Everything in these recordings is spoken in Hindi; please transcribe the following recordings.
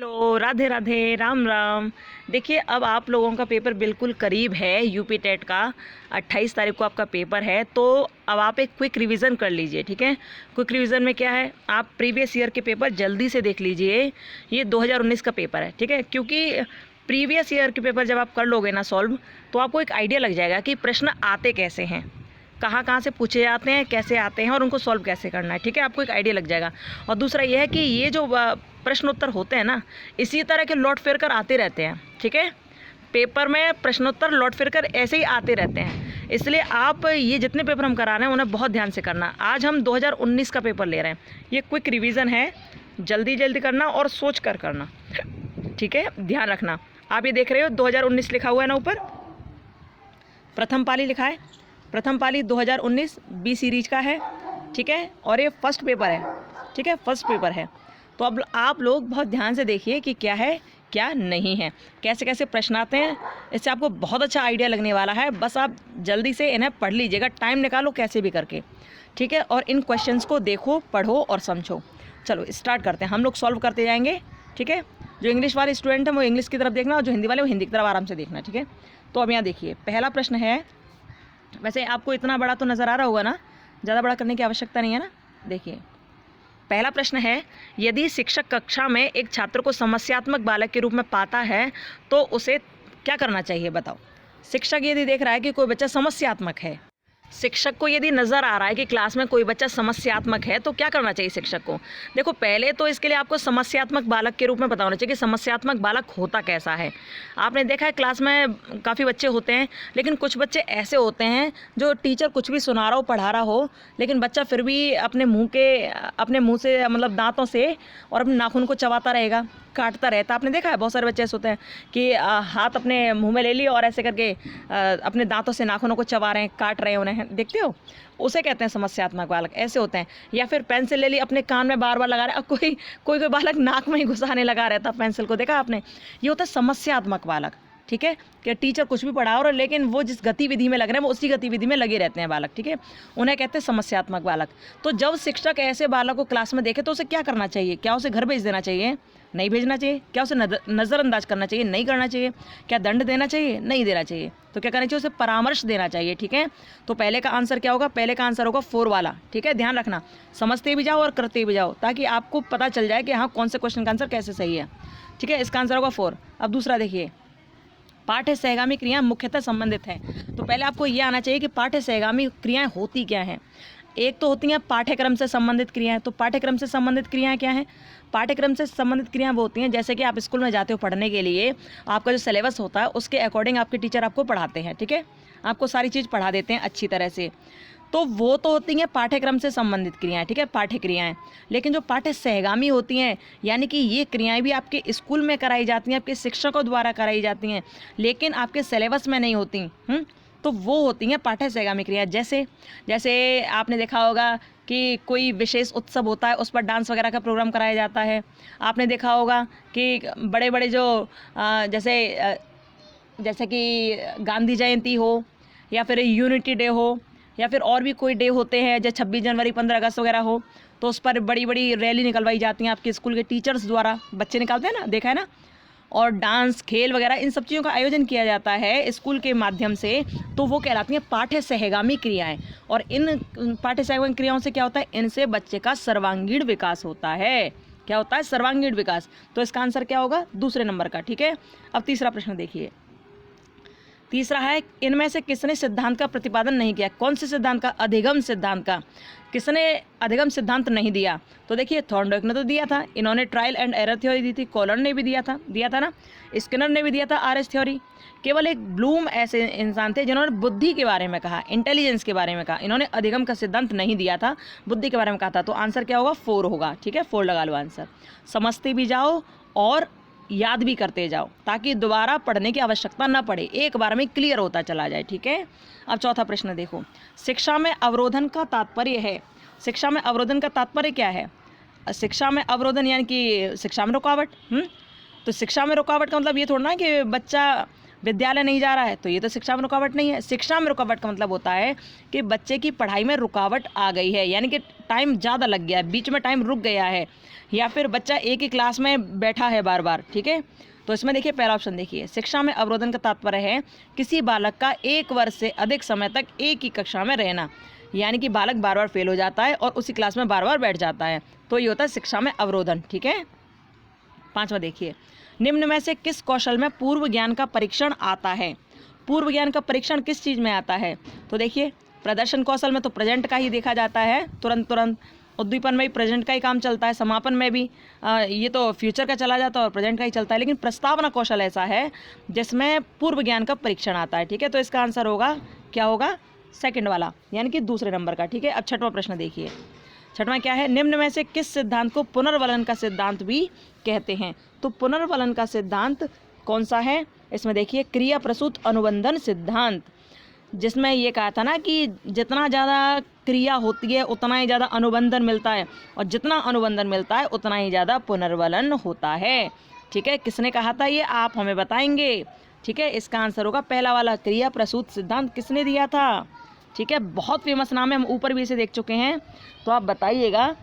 हेलो, राधे राधे, राम राम। देखिए, अब आप लोगों का पेपर बिल्कुल करीब है। यूपी टेट का 28 तारीख को आपका पेपर है, तो अब आप एक क्विक रिवीजन कर लीजिए। ठीक है, क्विक रिवीजन में क्या है, आप प्रीवियस ईयर के पेपर जल्दी से देख लीजिए। ये 2019 का पेपर है, ठीक है, क्योंकि प्रीवियस ईयर के पेपर जब आप कर लोगे ना सॉल्व, तो आपको एक आइडिया लग जाएगा कि प्रश्न आते कैसे हैं, कहाँ कहाँ से पूछे जाते हैं, कैसे आते हैं और उनको सॉल्व कैसे करना है। ठीक है, आपको एक आइडिया लग जाएगा। और दूसरा ये है कि ये जो प्रश्न उत्तर होते हैं ना, इसी तरह के लौट फिर कर आते रहते हैं। ठीक है, पेपर में प्रश्नोत्तर लौट फिर कर ऐसे ही आते रहते हैं, इसलिए आप ये जितने पेपर हम करा रहे हैं उन्हें बहुत ध्यान से करना। आज हम 2019 का पेपर ले रहे हैं, ये क्विक रिवीजन है, जल्दी जल्दी करना और सोच कर करना। ठीक है, ध्यान रखना। आप ये देख रहे हो 2019 लिखा हुआ है ना, ऊपर प्रथम पाली लिखा है। प्रथम पाली 2019 बी सीरीज का है। ठीक है, और ये फर्स्ट पेपर है। ठीक है, फर्स्ट पेपर है। तो अब आप लोग बहुत ध्यान से देखिए कि क्या है क्या नहीं है, कैसे कैसे प्रश्न आते हैं। इससे आपको बहुत अच्छा आइडिया लगने वाला है। बस आप जल्दी से इन्हें पढ़ लीजिएगा, टाइम निकालो कैसे भी करके। ठीक है, और इन क्वेश्चंस को देखो, पढ़ो और समझो। चलो स्टार्ट करते हैं, हम लोग सॉल्व करते जाएंगे। ठीक है, जो इंग्लिश वाले स्टूडेंट हैं वो इंग्लिश की तरफ देखना, और जो हिंदी वाले वो हिंदी की तरफ आराम से देखना। ठीक है, तो अब यहाँ देखिए, पहला प्रश्न है। वैसे आपको इतना बड़ा तो नज़र आ रहा होगा ना, ज़्यादा बड़ा करने की आवश्यकता नहीं है ना। देखिए, पहला प्रश्न है, यदि शिक्षक कक्षा में एक छात्र को समस्यात्मक बालक के रूप में पाता है तो उसे क्या करना चाहिए, बताओ। शिक्षक यदि देख रहा है कि कोई बच्चा समस्यात्मक है, शिक्षक को यदि नज़र आ रहा है कि क्लास में कोई बच्चा समस्यात्मक है, तो क्या करना चाहिए शिक्षक को। देखो, पहले तो इसके लिए आपको समस्यात्मक बालक के रूप में पता होना चाहिए कि समस्यात्मक बालक होता कैसा है। आपने देखा है क्लास में काफ़ी बच्चे होते हैं, लेकिन कुछ बच्चे ऐसे होते हैं जो टीचर कुछ भी सुना रहा हो, पढ़ा रहा हो, लेकिन बच्चा फिर भी अपने मुँह से मतलब दांतों से और अपने नाखून को चबाता रहेगा, काटता रहता। आपने देखा है बहुत सारे बच्चे ऐसे होते हैं कि हाथ अपने मुंह में ले लिए और ऐसे करके अपने दांतों से नाखूनों को चबा रहे हैं, काट रहे हैं उन्हें, देखते हो। उसे कहते हैं समस्यात्मक बालक, ऐसे होते हैं। या फिर पेंसिल ले ली, अपने कान में बार बार लगा रहे हैं। अब कोई बालक नाक में ही घुसाने लगा रहता पेंसिल को, देखा आपने। ये होता है समस्यात्मक बालक। ठीक है, कि टीचर कुछ भी पढ़ा और लेकिन वो जिस गतिविधि में लग रहे हैं वो उसी गतिविधि में लगे रहते हैं बालक। ठीक है, उन्हें कहते हैं समस्यात्मक बालक। तो जब शिक्षक ऐसे बालक को क्लास में देखे तो उसे क्या करना चाहिए, क्या उसे घर भेज देना चाहिए, नहीं भेजना चाहिए। क्या उसे नज़रअंदाज करना चाहिए, नहीं करना चाहिए। क्या दंड देना चाहिए, नहीं देना चाहिए। तो क्या करना चाहिए, उसे परामर्श देना चाहिए। ठीक है, तो पहले का आंसर क्या होगा, पहले का आंसर होगा 4 वाला। ठीक है, ध्यान रखना, समझते भी जाओ और करते भी जाओ, ताकि आपको पता चल जाए कि हाँ कौन से क्वेश्चन का आंसर कैसे सही है। ठीक है, इसका आंसर होगा 4। अब दूसरा देखिए, पाठ्य सहगामी क्रियाएं मुख्यतः संबंधित हैं। तो पहले आपको यह आना चाहिए कि पाठ्य सहगामी क्रियाएं होती क्या हैं। एक तो होती हैं पाठ्यक्रम से संबंधित क्रियाएं। तो पाठ्यक्रम से संबंधित क्रियाएं क्या हैं, पाठ्यक्रम से संबंधित क्रियाएं वो होती हैं जैसे कि आप स्कूल में जाते हो पढ़ने के लिए, आपका जो सिलेबस होता है उसके अकॉर्डिंग आपके टीचर आपको पढ़ाते हैं। ठीक है, आपको सारी चीज़ पढ़ा देते हैं अच्छी तरह से, तो वो तो होती हैं पाठ्यक्रम से संबंधित क्रियाएं। ठीक है, पाठ्य क्रियाएं। लेकिन जो पाठ्य सहगामी होती हैं, यानी कि ये क्रियाएं भी आपके स्कूल में कराई जाती हैं, आपके शिक्षकों द्वारा कराई जाती हैं, लेकिन आपके सिलेबस में नहीं होती। तो वो होती हैं पाठ्य सहगामी क्रियाएं। जैसे आपने देखा होगा कि कोई विशेष उत्सव होता है, उस पर डांस वगैरह का प्रोग्राम कराया जाता है। आपने देखा होगा कि बड़े बड़े जो जैसे कि गांधी जयंती हो, या फिर यूनिटी डे हो, या फिर और भी कोई डे होते हैं जैसे 26 जनवरी, 15 अगस्त वगैरह हो, तो उस पर बड़ी बड़ी रैली निकलवाई जाती हैं आपके स्कूल के टीचर्स द्वारा, बच्चे निकालते हैं ना, देखा है ना। और डांस, खेल वगैरह, इन सब चीज़ों का आयोजन किया जाता है स्कूल के माध्यम से, तो वो कहलाती हैं पाठ्य सहगामी क्रियाएं। और इन पाठ्य सहगामी क्रियाओं से क्या होता है, इनसे बच्चे का सर्वांगीण विकास होता है। क्या होता है, सर्वांगीण विकास। तो इसका आंसर क्या होगा, दूसरे नंबर का। ठीक है, अब तीसरा प्रश्न देखिए। तीसरा है, इनमें से किसने सिद्धांत का प्रतिपादन नहीं किया। कौन से सिद्धांत का, अधिगम सिद्धांत का। किसने अधिगम सिद्धांत नहीं दिया। तो देखिए, थॉर्नडाइक ने तो दिया था, इन्होंने ट्रायल एंड एरर थ्योरी दी थी, कॉलर ने भी दिया था ना, स्किनर ने भी दिया था आरएस थ्योरी। केवल एक ब्लूम ऐसे इंसान थे जिन्होंने बुद्धि के बारे में कहा, इंटेलिजेंस के बारे में कहा। इन्होंने अधिगम का सिद्धांत नहीं दिया था, बुद्धि के बारे में कहा था। तो आंसर क्या होगा, 4 होगा। ठीक है, 4 लगा लो आंसर। समझते भी जाओ और याद भी करते जाओ, ताकि दोबारा पढ़ने की आवश्यकता न पड़े, एक बार में क्लियर होता चला जाए। ठीक है, अब चौथा प्रश्न देखो, शिक्षा में अवरोधन का तात्पर्य है। शिक्षा में अवरोधन का तात्पर्य क्या है। शिक्षा में अवरोधन यानी कि शिक्षा में रुकावट। तो शिक्षा में रुकावट का मतलब ये थोड़ा ना कि बच्चा विद्यालय नहीं जा रहा है तो ये तो शिक्षा में रुकावट नहीं है। शिक्षा में रुकावट का मतलब होता है कि बच्चे की पढ़ाई में रुकावट आ गई है, यानी कि टाइम ज़्यादा लग गया है, बीच में टाइम रुक गया है, या फिर बच्चा एक ही क्लास में बैठा है बार बार। ठीक है, तो इसमें देखिए पहला ऑप्शन देखिए, शिक्षा में अवरोधन का तात्पर्य है किसी बालक का 1 वर्ष से अधिक समय तक एक ही कक्षा में रहना, यानी कि बालक बार बार फेल हो जाता है और उसी क्लास में बार बार बैठ जाता है, तो ये होता है शिक्षा में अवरोधन। ठीक है, 5वां देखिए, निम्न में से किस कौशल में पूर्व ज्ञान का परीक्षण आता है? पूर्व ज्ञान का परीक्षण किस चीज़ में आता है? तो देखिए प्रदर्शन कौशल में तो प्रेजेंट का ही देखा जाता है, तुरंत, उद्दीपन में भी प्रेजेंट का ही काम चलता है, समापन में भी ये तो फ्यूचर का चला जाता है और प्रेजेंट का ही चलता है, लेकिन प्रस्तावना कौशल ऐसा है जिसमें पूर्व ज्ञान का परीक्षण आता है। ठीक है, तो इसका आंसर होगा, क्या होगा? सेकंड वाला, यानी कि दूसरे नंबर का। ठीक है, अब 6वां प्रश्न देखिए, 6वां क्या है, निम्न में से किस सिद्धांत को पुनर्वलन का सिद्धांत भी कहते हैं? तो पुनर्वलन का सिद्धांत कौन सा है? इसमें देखिए क्रिया प्रसूत अनुबंधन सिद्धांत, जिसमें ये कहा था ना कि जितना ज़्यादा क्रिया होती है उतना ही ज़्यादा अनुबंधन मिलता है, और जितना अनुबंधन मिलता है उतना ही ज़्यादा पुनर्वलन होता है। ठीक है, किसने कहा था ये, आप हमें बताएंगे। ठीक है, इसका आंसर होगा पहला वाला, क्रिया प्रसूत सिद्धांत किसने दिया था? ठीक है, बहुत फेमस नाम है, हम ऊपर भी इसे देख चुके हैं, तो आप बताइएगा।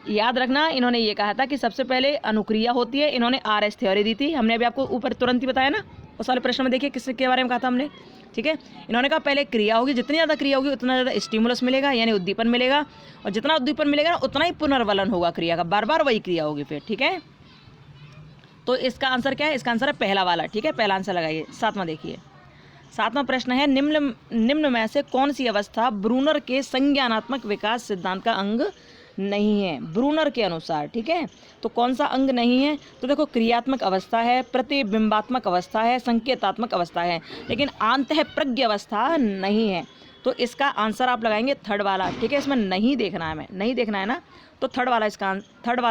याद रखना, इन्होंने ये कहा था कि सबसे पहले अनुक्रिया होती है, इन्होंने RS थ्योरी दी थी, हमने अभी आपको ऊपर तुरंत ही बताया ना, उस वाले प्रश्न में देखिए किसके बारे में कहा था हमने। ठीक है, इन्होंने कहा पहले क्रिया होगी, जितनी ज़्यादा क्रिया होगी उतना ज़्यादा स्टिमुलस मिलेगा, यानी उद्दीपन मिलेगा, और जितना उद्दीपन मिलेगा ना उतना ही पुनर्वलन होगा क्रिया का, बार बार वही क्रिया होगी फिर। ठीक है, तो इसका आंसर क्या है? इसका आंसर है पहला वाला। ठीक है, पहला आंसर लगाइए। 7वां देखिए, 7वां प्रश्न है, निम्न में से कौन सी अवस्था ब्रूनर के संज्ञानात्मक विकास सिद्धांत का अंग नहीं है? ब्रूनर के अनुसार। ठीक है, तो कौन सा अंग नहीं है? तो देखो क्रियात्मक अवस्था है, प्रतिबिंबात्मक अवस्था है, संकेतात्मक अवस्था है, लेकिन आंतः प्रज्ञ अवस्था नहीं है। तो इसका आंसर आप लगाएंगे थर्ड वाला। ठीक है, इसमें नहीं देखना है, हमें नहीं देखना है ना, तो थर्ड वाला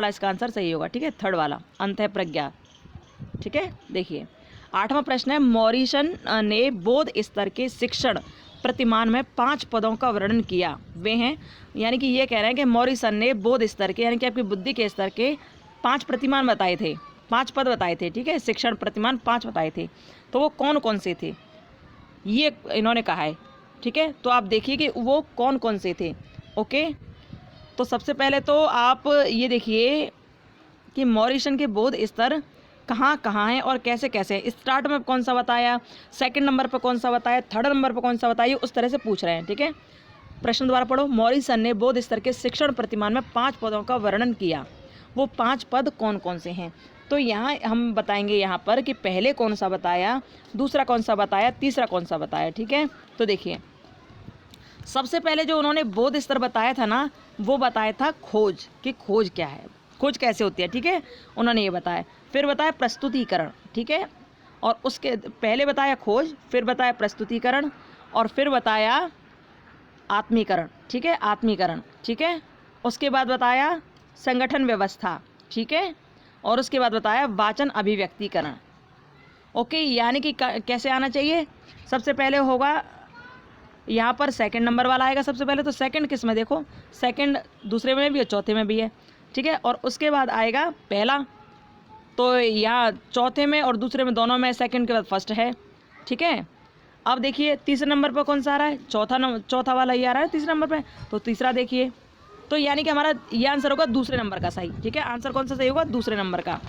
इसका आंसर सही होगा। ठीक है, थर्ड वाला, अंतः प्रज्ञा। ठीक है, देखिए 8वां प्रश्न है, मॉरिसन ने बोध स्तर के शिक्षण प्रतिमान में 5 पदों का वर्णन किया। वे हैं, यानी कि ये कह रहे हैं कि मॉरिसन ने बोध स्तर के, यानी कि आपकी बुद्धि के स्तर के 5 प्रतिमान बताए थे, 5 पद बताए थे। ठीक है, शिक्षण प्रतिमान 5 बताए थे, तो वो कौन कौन से थे ये इन्होंने कहा है। ठीक है, तो आप देखिए कि वो कौन कौन से थे। ओके, तो सबसे पहले तो आप ये देखिए कि मॉरिसन के बोध स्तर कहाँ कहाँ है और कैसे कैसे, स्टार्ट में कौन सा बताया, सेकंड नंबर पर कौन सा बताया, थर्ड नंबर पर कौन सा बताया, उस तरह से पूछ रहे हैं। ठीक है, प्रश्न दोबारा पढ़ो, मॉरिसन ने बोध स्तर के शिक्षण प्रतिमान में 5 पदों का वर्णन किया, वो 5 पद कौन कौन से हैं? तो यहाँ हम बताएंगे यहाँ पर कि पहले कौन सा बताया, दूसरा कौन सा बताया, तीसरा कौन सा बताया। ठीक है, तो देखिए सबसे पहले जो उन्होंने बोध स्तर बताया था ना, वो बताया था खोज, कि खोज क्या है, खोज कैसे होती है। ठीक है, उन्होंने ये बताया। फिर बताया प्रस्तुतिकरण। ठीक है, और उसके पहले बताया खोज, फिर बताया प्रस्तुतिकरण, और फिर बताया आत्मीकरण। ठीक है, आत्मीकरण। ठीक है, उसके बाद बताया संगठन व्यवस्था। ठीक है, और उसके बाद बताया वाचन अभिव्यक्तिकरण। ओके, यानी कि कैसे आना चाहिए, सबसे पहले होगा यहाँ पर सेकंड नंबर वाला आएगा सबसे पहले, तो सेकंड किस में, देखो सेकंड दूसरे में भी है, चौथे में भी है। ठीक है, और उसके बाद आएगा पहला, तो यहाँ चौथे में और दूसरे में दोनों में सेकंड के बाद फर्स्ट है। ठीक है, अब देखिए तीसरे नंबर पर कौन सा आ रहा है, चौथा वाला ये आ रहा है तीसरे नंबर पे, तो तीसरा देखिए, तो यानी कि हमारा ये आंसर होगा दूसरे नंबर का सही। ठीक है, आंसर कौन सा सही होगा, दूसरे नंबर का।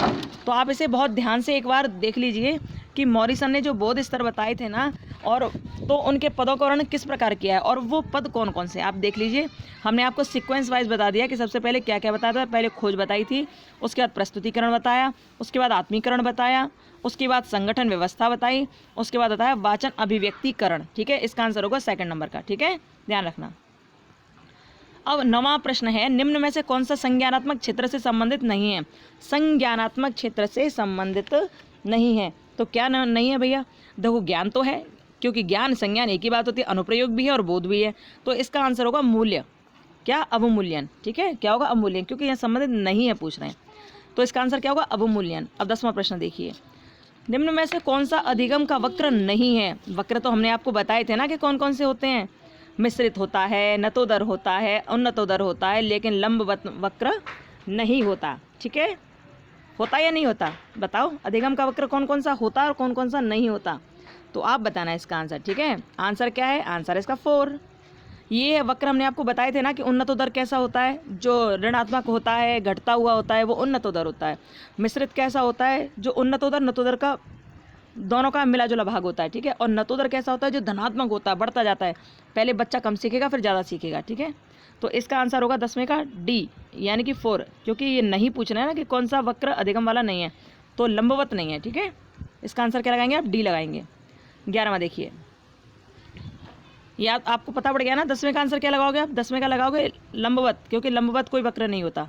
तो आप इसे बहुत ध्यान से एक बार देख लीजिए कि मॉरिसन ने जो बोध स्तर बताए थे ना, और तो उनके पदों का वर्णन किस प्रकार किया है और वो पद कौन कौन से, आप देख लीजिए। हमने आपको सीक्वेंस वाइज बता दिया कि सबसे पहले क्या क्या बताया था, पहले खोज बताई थी, उसके बाद प्रस्तुतिकरण बताया, उसके बाद आत्मीकरण बताया, उसके बाद संगठन व्यवस्था बताई, उसके बाद बताया वाचन अभिव्यक्तिकरण। ठीक है, इसका आंसर होगा सेकंड नंबर का। ठीक है, ध्यान रखना। अब 9वां प्रश्न है, निम्न में से कौन सा संज्ञानात्मक क्षेत्र से संबंधित नहीं है? संज्ञानात्मक क्षेत्र से संबंधित नहीं है, तो क्या नहीं है भैया? देखो ज्ञान तो है, क्योंकि ज्ञान संज्ञान एक ही बात होती है, अनुप्रयोग भी है और बोध भी है, तो इसका आंसर होगा मूल्य, क्या, अवमूल्यन। ठीक है, क्या होगा, अवमूल्यन, क्योंकि यह संबंधित नहीं है पूछ रहे हैं, तो इसका आंसर क्या होगा, अवमूल्यन। अब 10वां प्रश्न देखिए, निम्न में से कौन सा अधिगम का वक्र नहीं है? वक्र तो हमने आपको बताए थे ना कि कौन कौन से होते हैं, मिश्रित होता है, नतोदर होता है, उन्नतोदर होता है, लेकिन लंबवत वक्र नहीं होता। ठीक है, होता या नहीं होता, बताओ, अधिगम का वक्र कौन कौन सा होता है और कौन कौन सा नहीं होता? तो आप बताना इसका आंसर, ठीक है। आंसर क्या है, आंसर है इसका 4। ये वक्र हमने आपको बताए थे ना कि उन्नतोदर कैसा होता है, जो ऋणात्मक होता है, घटता हुआ होता है, वो उन्नतोदर होता है। मिश्रित कैसा होता है, जो उन्नतोदर नतोदर का दोनों का मिला जुला भाग होता है, ठीक है। और नतोदर कैसा होता है, जो धनात्मक होता है, बढ़ता जाता है, पहले बच्चा कम सीखेगा फिर ज़्यादा सीखेगा, ठीक है। तो इसका आंसर होगा 10वें का डी, यानी कि 4, क्योंकि ये नहीं पूछना है ना कि कौन सा वक्र अधिगम वाला नहीं है, तो लंबवत नहीं है, ठीक है। इसका आंसर क्या लगाएंगे आप, डी लगाएंगे। 11वां देखिए, या आपको पता पड़ गया ना 10वें का आंसर क्या लगाओगे आप, 10वें का लगाओगे लंबवत, क्योंकि लंबवत कोई वक्र नहीं होता,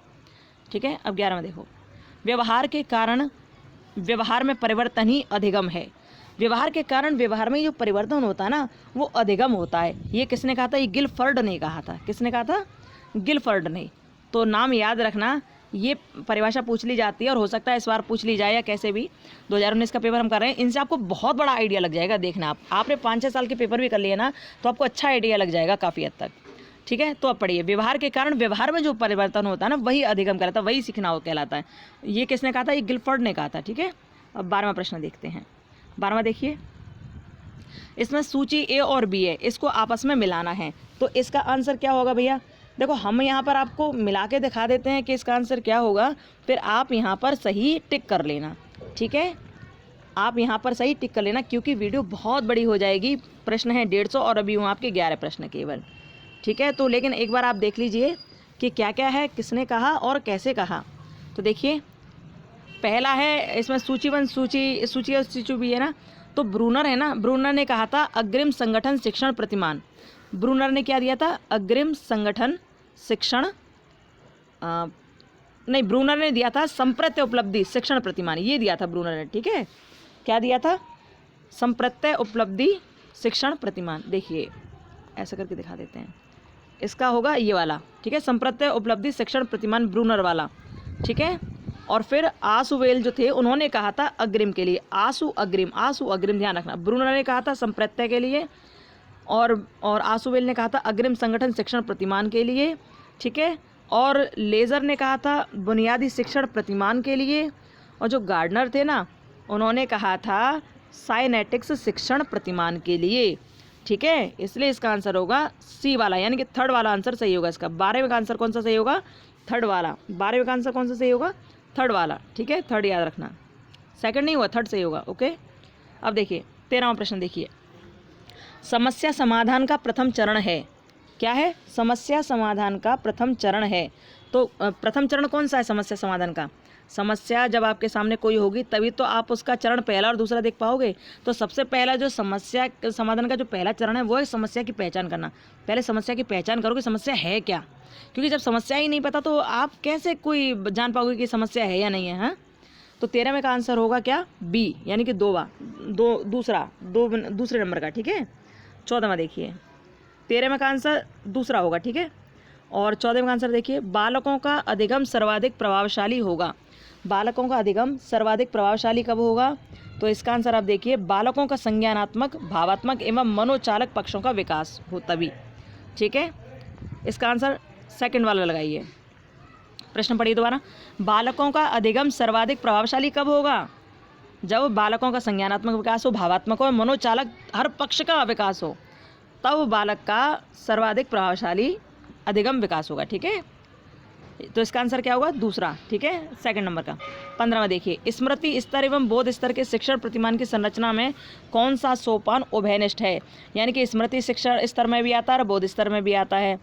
ठीक है। अब 11वां देखो, व्यवहार के कारण व्यवहार में परिवर्तन ही अधिगम है। व्यवहार के कारण व्यवहार में जो परिवर्तन होता है ना वो अधिगम होता है। ये किसने कहा था, ये गिलफर्ड ने कहा था। किसने कहा था, गिलफर्ड ने। तो नाम याद रखना, ये परिभाषा पूछ ली जाती है और हो सकता है इस बार पूछ ली जाए या कैसे भी। 2019 का पेपर हम कर रहे हैं, इनसे आपको बहुत बड़ा आइडिया लग जाएगा। देखना आपने 5-6 साल के पेपर भी कर लिए ना तो आपको अच्छा आइडिया लग जाएगा काफ़ी हद तक, ठीक है। तो अब पढ़िए, व्यवहार के कारण व्यवहार में जो परिवर्तन होता है ना वही अधिगम कहलाता है, वही सीखना कहलाता है। ये किसने कहा था, ये गिलफर्ड ने कहा था, ठीक है। अब 12वां प्रश्न देखते हैं। 12वां देखिए, इसमें सूची ए और बी है, इसको आपस में मिलाना है, तो इसका आंसर क्या होगा भैया। देखो हम यहाँ पर आपको मिला के दिखा देते हैं कि इसका आंसर क्या होगा, फिर आप यहाँ पर सही टिक कर लेना, ठीक है। आप यहाँ पर सही टिक कर लेना, क्योंकि वीडियो बहुत बड़ी हो जाएगी। प्रश्न है 150 और अभी हूँ आपके 11 प्रश्न केवल, ठीक है। तो लेकिन एक बार आप देख लीजिए कि क्या क्या है, किसने कहा और कैसे कहा। तो देखिए, पहला है इसमें सूचीबद्ध, सूची और सूची भी है ना, तो ब्रूनर है ना, ब्रूनर ने कहा था अग्रिम संगठन शिक्षण प्रतिमान। ब्रूनर ने क्या दिया था, अग्रिम संगठन शिक्षण, नहीं, ब्रूनर ने दिया था संप्रत्य उपलब्धि शिक्षण प्रतिमान, ये दिया था ब्रूनर ने, ठीक है। क्या दिया था, संप्रत्य उपलब्धि शिक्षण प्रतिमान। देखिए ऐसा करके दिखा देते हैं, इसका होगा ये वाला, ठीक है, संप्रत्य उपलब्धि शिक्षण प्रतिमान ब्रूनर वाला, ठीक है। और फिर आसुवेल जो थे उन्होंने कहा था अग्रिम के लिए, आसु अग्रिम ध्यान रखना। ब्रूनर ने कहा था संप्रत्यय के लिए और आसुवेल ने कहा था अग्रिम संगठन शिक्षण प्रतिमान के लिए, ठीक है। और लेज़र ने कहा था बुनियादी शिक्षण प्रतिमान के लिए, और जो गार्डनर थे ना उन्होंने कहा था साइनेटिक्स शिक्षण प्रतिमान के लिए, ठीक है। इसलिए इसका आंसर होगा सी वाला, यानी कि थर्ड वाला आंसर सही होगा इसका। 12वें का आंसर कौन सा सही होगा, थर्ड वाला। 12वें का आंसर कौन सा सही होगा, थर्ड वाला, ठीक है। थर्ड याद रखना, सेकंड नहीं हुआ, थर्ड सही होगा, ओके। अब देखिए 13वां प्रश्न देखिए, समस्या समाधान का प्रथम चरण है। क्या है, समस्या समाधान का प्रथम चरण है। तो प्रथम चरण कौन सा है समस्या समाधान का, समस्या जब आपके सामने कोई होगी तभी तो आप उसका चरण पहला और दूसरा देख पाओगे। तो सबसे पहला जो समस्या समाधान का जो पहला चरण है वो है समस्या की पहचान करना। पहले समस्या की पहचान करो कि समस्या है क्या, क्योंकि जब समस्या ही नहीं पता तो आप कैसे कोई जान पाओगे कि समस्या है या नहीं है, हाँ। तो 13वें का आंसर होगा क्या, बी, यानी कि दूसरे नंबर का, ठीक है। 14वां देखिए, 13वें का आंसर दूसरा होगा, ठीक है। और 14वें का आंसर देखिए, बालकों का अधिगम सर्वाधिक प्रभावशाली होगा। बालकों का अधिगम सर्वाधिक प्रभावशाली कब होगा, तो इसका आंसर आप देखिए, बालकों का संज्ञानात्मक, भावात्मक एवं मनोचालक पक्षों का विकास हो तभी, ठीक है। इसका आंसर सेकंड वाला लगाइए। प्रश्न पढ़िए दोबारा, बालकों का अधिगम सर्वाधिक प्रभावशाली कब होगा, जब बालकों का संज्ञानात्मक विकास हो, भावात्मक हो और मनोचालक हर पक्ष का विकास हो, तब बालक का सर्वाधिक प्रभावशाली अधिगम विकास होगा, ठीक है। तो इसका आंसर क्या होगा, दूसरा, ठीक है, सेकंड नंबर का। 15वां देखिए, स्मृति स्तर एवं बोध स्तर के शिक्षण प्रतिमान की संरचना में कौन सा सोपान उभयनिष्ठ है, यानी कि स्मृति शिक्षण स्तर में भी आता है और बोध स्तर में भी आता है,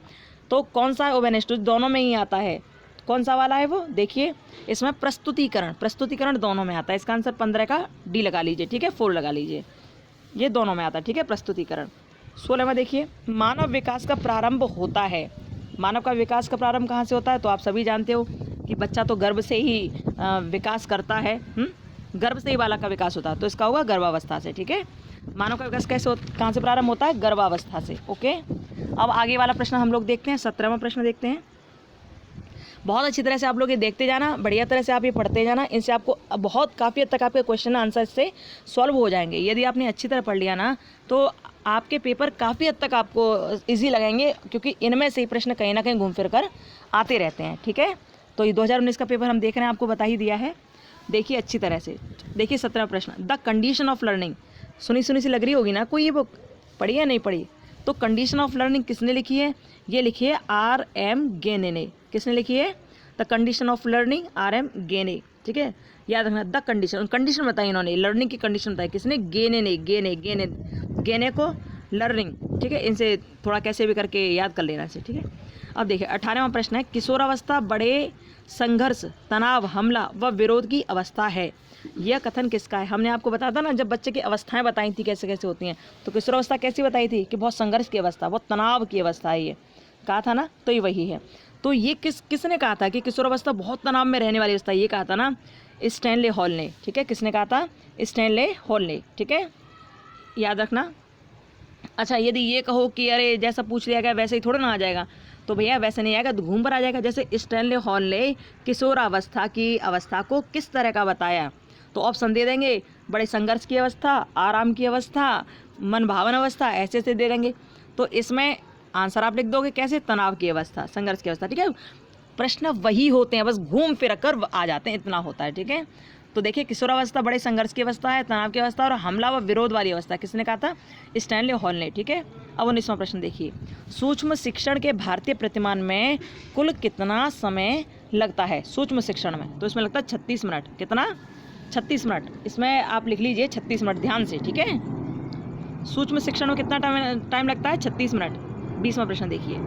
तो कौन सा उभयनिष्ठ, दोनों में ही आता है। कौन सा वाला है वो, देखिए इसमें प्रस्तुतिकरण दोनों में आता है। इसका आंसर 15 का डी लगा लीजिए, ठीक है, 4 लगा लीजिए, ये दोनों में आता है, ठीक है, प्रस्तुतिकरण। 16वां देखिए, मानव विकास का प्रारंभ होता है। मानव का विकास का प्रारंभ कहाँ से होता है, तो आप सभी जानते हो कि बच्चा तो गर्भ से ही विकास करता है, गर्भ से ही बालक का विकास होता है, तो इसका होगा गर्भावस्था से, ठीक है। मानव का विकास कैसे कहाँ से प्रारंभ होता है, गर्भावस्था से, ओके। अब आगे वाला प्रश्न हम लोग देखते हैं, 17वां प्रश्न देखते हैं। बहुत अच्छी तरह से आप लोग ये देखते जाना, बढ़िया तरह से आप ये पढ़ते जाना, इनसे आपको बहुत काफ़ी हद तक आपके क्वेश्चन आंसर से सॉल्व हो जाएंगे। यदि आपने अच्छी तरह पढ़ लिया ना तो आपके पेपर काफ़ी हद तक आपको इजी लगेंगे, क्योंकि इनमें से ही प्रश्न कहीं ना कहीं घूम फिर कर आते रहते हैं, ठीक है। तो ये 2019 का पेपर हम देख रहे हैं, आपको बता ही दिया है, देखिए अच्छी तरह से। देखिए 17वां प्रश्न, द कंडीशन ऑफ लर्निंग, सुनी सुनी सी लग रही होगी ना कोई ये बुक, पढ़ी या नहीं पढ़ी? तो कंडीशन ऑफ लर्निंग किसने लिखी है? ये लिखी है R.M. गेने ने। किसने लिखी है? The condition of learning, R.M. गेने। ठीक है, याद रखना। द कंडीशन बताई इन्होंने, लर्निंग की कंडीशन बताई किसने? गेने ने। गेने को लर्निंग। ठीक है, इनसे थोड़ा कैसे भी करके याद कर लेना इसे। ठीक है, अब देखिए 18वां प्रश्न है, किशोरावस्था बड़े संघर्ष, तनाव, हमला व विरोध की अवस्था है। यह कथन किसका है? हमने आपको बताया था ना, जब बच्चे की अवस्थाएं बताई थी कैसे कैसे होती हैं, तो किशोरावस्था कैसी बताई थी कि बहुत संघर्ष की अवस्था, बहुत तनाव की अवस्था है, ये कहा था ना, तो ये वही है। तो ये किसने कहा था कि किशोरावस्था बहुत तनाव में रहने वाली अवस्था? ये कहा था ना स्टैनले हॉल ने। ठीक है, किसने कहा था? स्टैनले हॉल ने। ठीक है, याद रखना। अच्छा, यदि ये कहो कि अरे जैसा पूछ लिया गया वैसे ही थोड़ा ना आ जाएगा, तो भैया वैसे नहीं आएगा, तो घूम पर आ जाएगा। जैसे स्टैनले हॉल ने किशोरावस्था की अवस्था को किस तरह का बताया, तो ऑप्शन दे देंगे, बड़े संघर्ष की अवस्था, आराम की अवस्था, मनभावन अवस्था, ऐसे से दे देंगे। तो इसमें आंसर आप लिख दोगे कैसे? तनाव की अवस्था, संघर्ष की अवस्था। ठीक है, प्रश्न वही होते हैं, बस घूम फिर कर आ जाते हैं, इतना होता है। ठीक है, तो देखिए किशोरावस्था बड़े संघर्ष की अवस्था है, तनाव की अवस्था और हमला व विरोध वाली अवस्था किसने कहा था? स्टैनले हॉल ने। ठीक है, अब 19वां प्रश्न देखिए, सूक्ष्म शिक्षण के भारतीय प्रतिमान में कुल कितना समय लगता है? सूक्ष्म शिक्षण में तो इसमें लगता है 36 मिनट। कितना? 36 मिनट। इसमें आप लिख लीजिए 36 मिनट ध्यान से। ठीक है, सूक्ष्म शिक्षण में कितना टाइम लगता है? 36 मिनट। 20वां प्रश्न देखिए,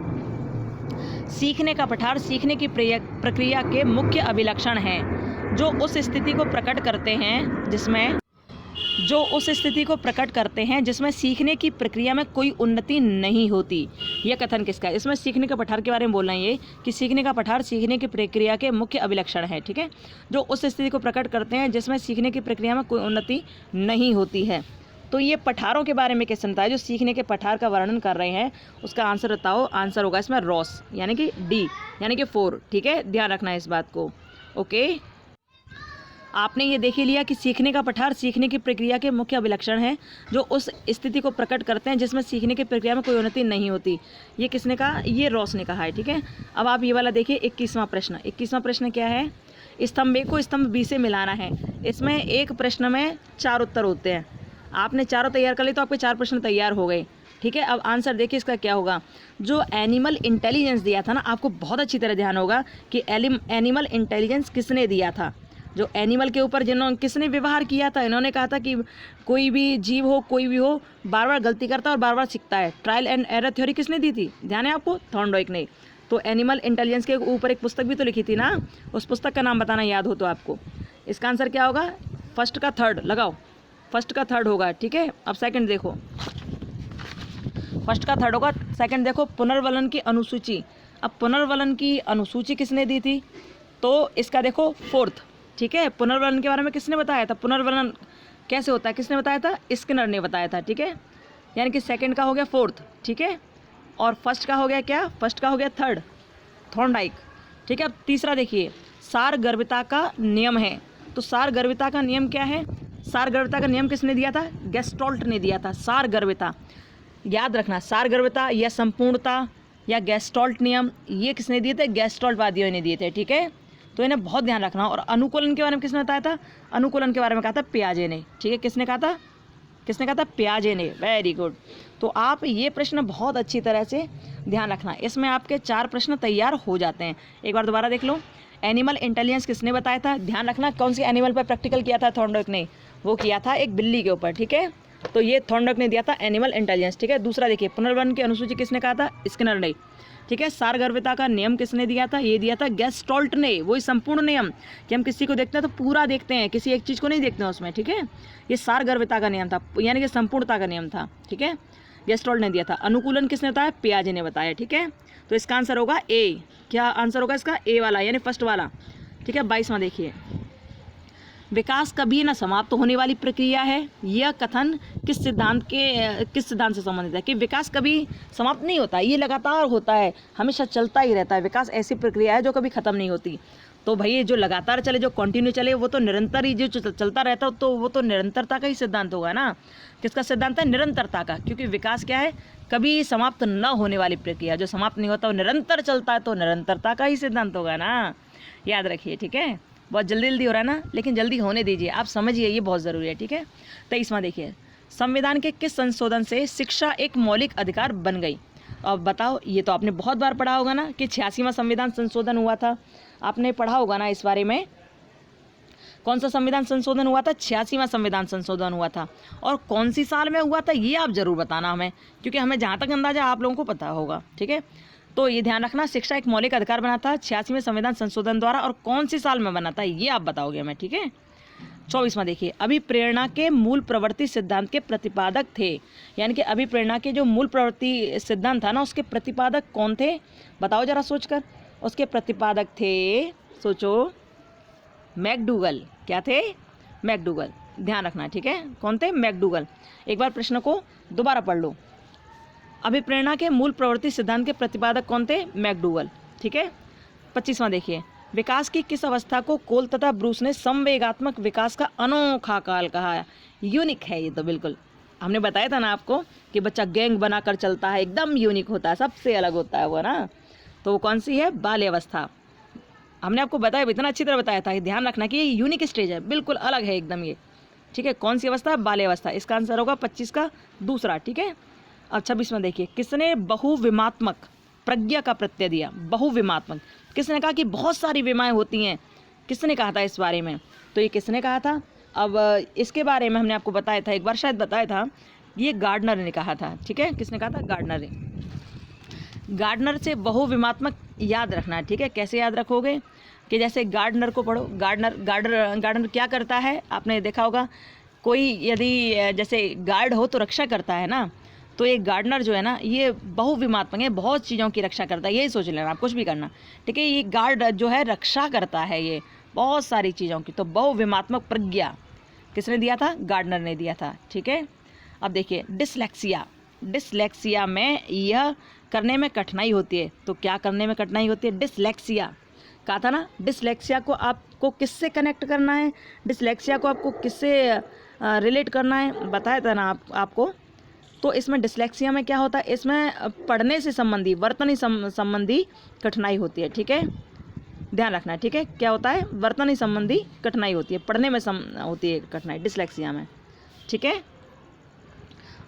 सीखने का पठार सीखने की प्रक्रिया के मुख्य अभिलक्षण हैं जो उस स्थिति को प्रकट करते हैं जिसमें सीखने की प्रक्रिया में कोई उन्नति नहीं होती। यह कथन किसका है? इसमें सीखने का पठार के बारे में बोलना है ये कि सीखने का पठार सीखने की प्रक्रिया के मुख्य अभिलक्षण है। ठीक है, जो उस स्थिति को प्रकट करते हैं जिसमें सीखने की प्रक्रिया में कोई उन्नति नहीं होती है। तो ये पठारों के बारे में क्वेश्चन था, जो सीखने के पठार का वर्णन कर रहे हैं, उसका आंसर बताओ। आंसर होगा इसमें रॉस, यानी कि डी, यानी कि 4। ठीक है, ध्यान रखना है इस बात को। ओके, आपने ये देख ही लिया कि सीखने का पठार सीखने की प्रक्रिया के मुख्य अभिलक्षण है जो उस स्थिति को प्रकट करते हैं जिसमें सीखने की प्रक्रिया में कोई उन्नति नहीं होती। ये किसने कहा? ये रॉस ने कहा है। ठीक है, अब आप ये वाला देखिए 21वां प्रश्न। 21वां प्रश्न क्या है? स्तंभ ए को स्तंभ बी से मिलाना है। इसमें एक प्रश्न में 4 उत्तर होते हैं। आपने चारों तैयार कर लिए तो आपके 4 प्रश्न तैयार हो गए। ठीक है, अब आंसर देखिए इसका क्या होगा। जो एनिमल इंटेलिजेंस दिया था ना, आपको बहुत अच्छी तरह ध्यान होगा कि एनिमल इंटेलिजेंस किसने दिया था। जो एनिमल के ऊपर किसने व्यवहार किया था, इन्होंने कहा था कि कोई भी जीव हो, कोई भी हो, बार बार गलती करता है और बार बार सीखता है। ट्रायल एंड एरर थ्योरी किसने दी थी? ध्यान है आपको? थॉर्नडाइक ने। तो एनिमल इंटेलिजेंस के ऊपर एक पुस्तक भी तो लिखी थी ना, उस पुस्तक का नाम बताना याद हो तो आपको। इसका आंसर क्या होगा? फर्स्ट का थर्ड लगाओ, फर्स्ट का थर्ड होगा। ठीक है, अब सेकंड देखो, फर्स्ट का थर्ड होगा, सेकंड देखो पुनर्वलन की अनुसूची। अब पुनर्वलन की अनुसूची किसने दी थी? तो इसका देखो 4th। ठीक है, पुनर्वलन के बारे में किसने बताया था? पुनर्वलन कैसे होता है किसने बताया था? स्किनर ने बताया था। ठीक है, यानी कि सेकंड का हो गया 4th। ठीक है, और फर्स्ट का हो गया क्या? फर्स्ट का हो गया 3rd, थॉर्नडाइक। ठीक है, अब तीसरा देखिए, सारगर्भिता का नियम है। तो सारगर्भिता का नियम क्या है? सारगर्भिता का नियम किसने दिया था? गेस्टॉल्ट ने दिया था। सारगर्भिता याद रखना, सारगर्भिता या संपूर्णता या गेस्टॉल्ट नियम, ये किसने दिए थे? गेस्टॉल्ट वादियों ने दिए थे। ठीक है, तो इन्हें बहुत ध्यान रखना। और अनुकूलन के बारे में किसने बताया था? अनुकूलन के बारे में कहा था पियाजे ने। ठीक है, किसने कहा था? किसने कहा था? पियाजे ने। Very good. तो आप ये प्रश्न बहुत अच्छी तरह से ध्यान रखना, इसमें आपके 4 प्रश्न तैयार हो जाते हैं। एक बार दोबारा देख लो, एनिमल इंटेलिजेंस किसने बताया था? ध्यान रखना कौन सी एनिमल पर प्रैक्टिकल किया था थॉर्नडाइक ने? वो किया था एक बिल्ली के ऊपर। ठीक है, तो ये थॉर्नडाइक ने दिया था एनिमल इंटेलिजेंस। ठीक है, दूसरा देखिए, पुनर्वलन की अनुसूची किसने कहा था? स्किनर ने। ठीक है, सारगर्भिता का नियम किसने दिया था? ये दिया था गेस्टॉल्ट ने। वही संपूर्ण नियम कि हम किसी को देखते हैं तो पूरा देखते हैं, किसी एक चीज़ को नहीं देखते हैं उसमें। ठीक है, ये सारगर्भिता का नियम था, यानी कि संपूर्णता का नियम था। ठीक है, गेस्टॉल्ट ने दिया था। अनुकूलन किसने बताया? पियाजे ने बताया। ठीक है, तो इसका आंसर होगा ए। क्या आंसर होगा इसका? ए वाला, यानी फर्स्ट वाला। ठीक है, 22वां देखिए, विकास कभी न समाप्त होने वाली प्रक्रिया है। यह कथन किस सिद्धांत से संबंधित है? कि विकास कभी समाप्त नहीं होता, ये लगातार होता है, हमेशा चलता ही रहता है। विकास ऐसी प्रक्रिया है जो कभी ख़त्म नहीं होती। तो भाई जो लगातार चले, जो कंटिन्यू चले, वो तो निरंतर ही जो चलता रहता है, तो वो तो निरंतरता का ही सिद्धांत होगा ना। किसका सिद्धांत है? निरंतरता का। क्योंकि विकास क्या है? कभी समाप्त न होने वाली प्रक्रिया, जो समाप्त नहीं होता वो निरंतर चलता है, तो निरंतरता का ही सिद्धांत होगा ना। याद रखिए। ठीक है, बहुत जल्दी हो रहा है ना, लेकिन जल्दी होने दीजिए, आप समझिए, ये बहुत ज़रूरी है। ठीक है, 23वां देखिए, संविधान के किस संशोधन से शिक्षा एक मौलिक अधिकार बन गई? अब बताओ, ये तो आपने बहुत बार पढ़ा होगा ना कि 86वां संविधान संशोधन हुआ था, आपने पढ़ा होगा ना इस बारे में। कौन सा संविधान संशोधन हुआ था? 86वां संविधान संशोधन हुआ था। और कौन सी साल में हुआ था ये आप जरूर बताना हमें, क्योंकि हमें जहाँ तक अंदाजा आप लोगों को पता होगा, ठीक है। तो ये ध्यान रखना, शिक्षा एक मौलिक अधिकार बना था 86वें संविधान संशोधन द्वारा, और कौन सी साल में बना था ये आप बताओगे हमें, ठीक है। 24वां देखिए, अभिप्रेरणा के मूल प्रवृत्ति सिद्धांत के प्रतिपादक थे, यानी कि अभिप्रेरणा के जो मूल प्रवृत्ति सिद्धांत था ना, उसके प्रतिपादक कौन थे? बताओ जरा सोचकर। उसके प्रतिपादक थे, सोचो, मैकडूगल। क्या थे? मैकडूगल। ध्यान रखना, ठीक है, कौन थे? मैकडूगल। एक बार प्रश्न को दोबारा पढ़ लो। अभिप्रेरणा के मूल प्रवृत्ति सिद्धांत के प्रतिपादक कौन थे? मैकडूगल, ठीक है। 25वां देखिए, विकास की किस अवस्था को कोल तथा ब्रूस ने संवेगात्मक विकास का अनोखा काल कहा है? यूनिक है ये तो, बिल्कुल हमने बताया था ना आपको कि बच्चा गैंग बनाकर चलता है, एकदम यूनिक होता है, सबसे अलग होता है वो ना। तो वो कौन सी है? बाल्यावस्था। हमने आपको बताया, इतना अच्छी तरह बताया था, ध्यान रखना कि ये यूनिक स्टेज है, बिल्कुल अलग है एकदम ये, ठीक है। कौन सी अवस्था? बाल्यावस्था। इसका आंसर होगा 25 का दूसरा, ठीक है। अब 26वां देखिए, किसने बहुविमात्मक प्रज्ञा का प्रत्यय दिया? बहुविमात्मक, किसने कहा कि बहुत सारी विमाएं होती हैं? किसने कहा था इस बारे में? तो ये किसने कहा था? अब इसके बारे में हमने आपको बताया था, एक बार शायद बताया था, ये गार्डनर ने कहा था, ठीक है। किसने कहा था? गार्डनर ने। गार्डनर से बहुविमात्मक याद रखना है, ठीक है। कैसे याद रखोगे? कि जैसे गार्डनर को पढ़ो, गार्डनर क्या करता है? आपने देखा होगा, कोई यदि जैसे गार्ड हो तो रक्षा करता है ना, तो एक गार्डनर जो है ना, ये बहुविमात्मक है, बहुत चीज़ों की रक्षा करता है, यही सोच लेना आप, कुछ भी करना, ठीक है। ये गार्ड जो है रक्षा करता है ये बहुत सारी चीज़ों की। तो बहुविमात्मक प्रज्ञा किसने दिया था? गार्डनर ने दिया था, ठीक है। अब देखिए, डिसलेक्सिया में यह करने में कठिनाई होती है। तो क्या करने में कठिनाई होती है? डिसलेक्सिया। कहा था ना, डिसलेक्सिया को आपको किससे कनेक्ट करना है? डिसलेक्सिया को आपको किससे रिलेट करना है? बताया था ना आपको। तो इसमें डिसलेक्सिया में क्या होता है? इसमें पढ़ने से संबंधी, वर्तनी संबंधी कठिनाई होती है, ठीक है। ध्यान रखना, ठीक है। क्या होता है? वर्तनी संबंधी कठिनाई होती है, पढ़ने में होती है कठिनाई डिसलेक्सिया में, ठीक है।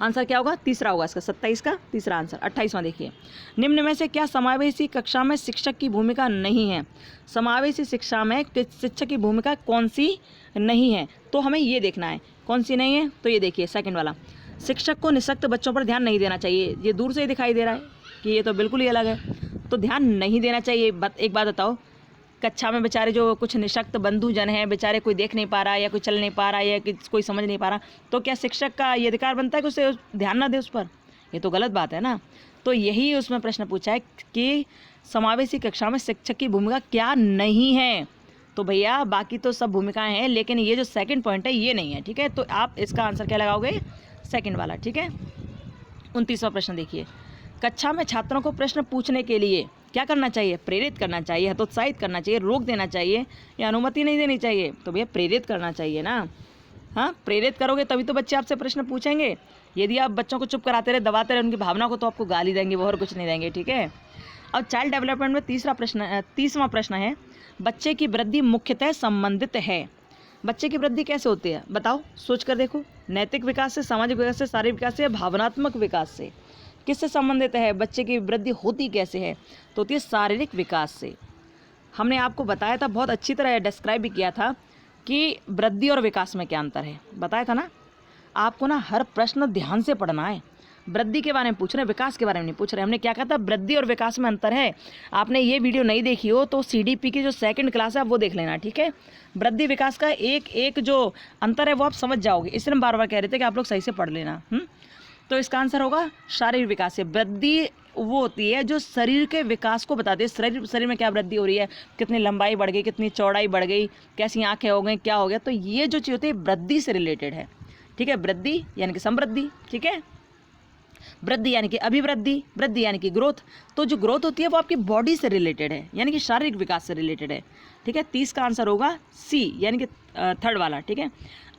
आंसर क्या होगा? तीसरा होगा इसका, 27 का तीसरा आंसर। 28वां देखिए, निम्न में से क्या समावेशी कक्षा में शिक्षक की भूमिका नहीं है? समावेशी शिक्षा में शिक्षक की भूमिका कौन सी नहीं है? तो हमें ये देखना है कौन सी नहीं है। तो ये देखिए, सेकंड वाला, शिक्षक को निःशक्त बच्चों पर ध्यान नहीं देना चाहिए। ये दूर से ही दिखाई दे रहा है कि ये तो बिल्कुल ही अलग है, तो ध्यान नहीं देना चाहिए। एक बात बताओ, कक्षा में बेचारे जो कुछ निःशक्त बंधुजन हैं, बेचारे कोई देख नहीं पा रहा, या कोई चल नहीं पा रहा, या कोई समझ नहीं पा रहा, तो क्या शिक्षक का ये अधिकार बनता है कि उसे ध्यान ना दे उस पर? ये तो गलत बात है ना। तो यही उसमें प्रश्न पूछा है कि समावेशी कक्षा में शिक्षक की भूमिका क्या नहीं है। तो भैया बाकी तो सब भूमिकाएं हैं, लेकिन ये जो सेकंड पॉइंट है ये नहीं है, ठीक है। तो आप इसका आंसर क्या लगाओगे? सेकंड वाला, ठीक है। 29वां प्रश्न देखिए, कक्षा में छात्रों को प्रश्न पूछने के लिए क्या करना चाहिए? प्रेरित करना चाहिए, हतोत्साहित करना चाहिए, रोक देना चाहिए, या अनुमति नहीं देनी चाहिए? तो भैया प्रेरित करना चाहिए ना। हाँ, प्रेरित करोगे तभी तो बच्चे आपसे प्रश्न पूछेंगे। यदि आप बच्चों को चुप कराते रहे, दबाते रहे उनकी भावना को, तो आपको गाली देंगे, वो और कुछ नहीं देंगे, ठीक है। अब चाइल्ड डेवलपमेंट में 30वां प्रश्न है, बच्चे की वृद्धि मुख्यतः संबंधित है। बच्चे की वृद्धि कैसे होती है? बताओ, सोच कर देखो। नैतिक विकास से, सामाजिक विकास से, शारीरिक विकास से, भावनात्मक विकास से? किससे संबंधित है? बच्चे की वृद्धि होती कैसे है? तो होती है शारीरिक विकास से। हमने आपको बताया था, बहुत अच्छी तरह डिस्क्राइब भी किया था कि वृद्धि और विकास में क्या अंतर है, बताया था ना। आपको ना हर प्रश्न ध्यान से पढ़ना है। वृद्धि के बारे में पूछ रहे हैं, विकास के बारे में नहीं पूछ रहे। हमने क्या कहा था? वृद्धि और विकास में अंतर है। आपने ये वीडियो नहीं देखी हो तो CDP की जो सेकंड क्लास है आप वो देख लेना, ठीक है। वृद्धि विकास का एक जो अंतर है वो आप समझ जाओगे, इसलिए हम बार बार कह रहे थे कि आप लोग सही से पढ़ लेना। तो इसका आंसर होगा शारीरिक विकास से। वृद्धि वो होती है जो शरीर के विकास को बताती है। शरीर में क्या वृद्धि हो रही है, कितनी लंबाई बढ़ गई, कितनी चौड़ाई बढ़ गई, कैसी आंखें हो गई, क्या हो गया। तो ये जो चीज़ होती है वृद्धि से रिलेटेड है, ठीक है। वृद्धि यानी कि समृद्धि, ठीक है। वृद्धि यानी कि अभिवृद्धि, वृद्धि यानी कि ग्रोथ। तो जो ग्रोथ होती है वो आपकी बॉडी से रिलेटेड है, यानी कि शारीरिक विकास से रिलेटेड है, ठीक है। 30 का आंसर होगा C, यानी कि थर्ड वाला, ठीक है।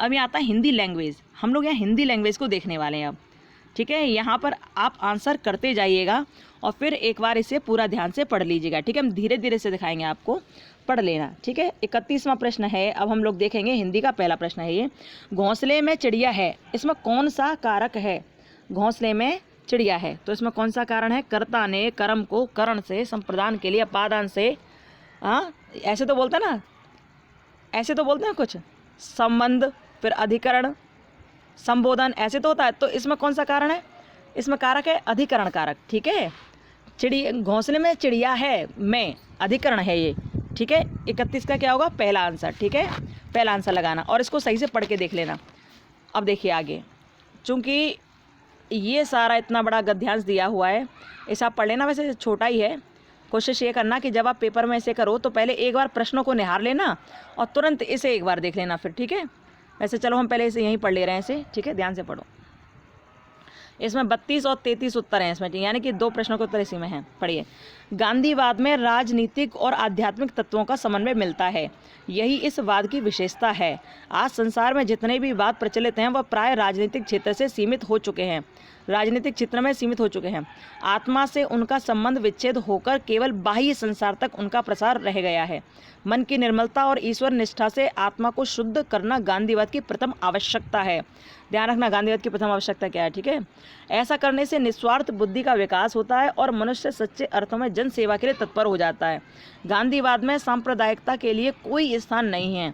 अब यहाँ आता है हिंदी लैंग्वेज। हम लोग यहाँ हिंदी लैंग्वेज को देखने वाले हैं अब। ठीक है। यहाँ पर आप आंसर करते जाइएगा और फिर एक बार इसे पूरा ध्यान से पढ़ लीजिएगा, ठीक है। हम धीरे धीरे से दिखाएंगे आपको, पढ़ लेना, ठीक है। 31वां प्रश्न है, अब हम लोग देखेंगे हिंदी का पहला प्रश्न है ये। घोंसले में चिड़िया है, इसमें कौन सा कारक है? घोंसले में चिड़िया है तो इसमें कौन सा कारण है? कर्ता ने कर्म को करण से, संप्रदान के लिए अपादान से, हाँ ऐसे तो बोलते ना, ऐसे तो बोलते हैं कुछ, संबंध, फिर अधिकरण, संबोधन, ऐसे तो होता है। तो इसमें कौन सा कारण है? इसमें कारक है अधिकरण कारक, ठीक है। घोंसले में चिड़िया है, में अधिकरण है ये, ठीक है। 31 का क्या होगा? पहला आंसर, ठीक है। पहला आंसर लगाना और इसको सही से पढ़ के देख लेना। अब देखिए आगे, चूँकि ये सारा इतना बड़ा गद्यांश दिया हुआ है, इसे आप पढ़ लेना। वैसे छोटा ही है, कोशिश ये करना कि जब आप पेपर में इसे करो तो पहले एक बार प्रश्नों को निहार लेना और तुरंत इसे एक बार देख लेना फिर, ठीक है। वैसे चलो हम पहले इसे यहीं पढ़ ले रहे हैं इसे, ठीक है, ध्यान से पढ़ो। इसमें 32 और 33 उत्तर हैं इसमें, यानी कि 2 प्रश्नों के उत्तर इसी में हैं। पढ़िए। गांधीवाद में राजनीतिक और आध्यात्मिक तत्वों का समन्वय मिलता है, यही इस वाद की विशेषता है। आज संसार में जितने भी वाद प्रचलित हैं वह प्राय राजनीतिक क्षेत्र से सीमित हो चुके हैं, राजनीतिक क्षेत्र में सीमित हो चुके हैं। आत्मा से उनका संबंध विच्छेद होकर केवल बाह्य संसार तक उनका प्रसार रह गया है। मन की निर्मलता और ईश्वर निष्ठा से आत्मा को शुद्ध करना गांधीवाद की प्रथम आवश्यकता है। ध्यान रखना, गांधीवाद की प्रथम आवश्यकता क्या है, ठीक है। ऐसा करने से निस्वार्थ बुद्धि का विकास होता है और मनुष्य सच्चे अर्थों में जन सेवा के लिए तत्पर हो जाता है। गांधीवाद में सांप्रदायिकता के लिए कोई स्थान नहीं है।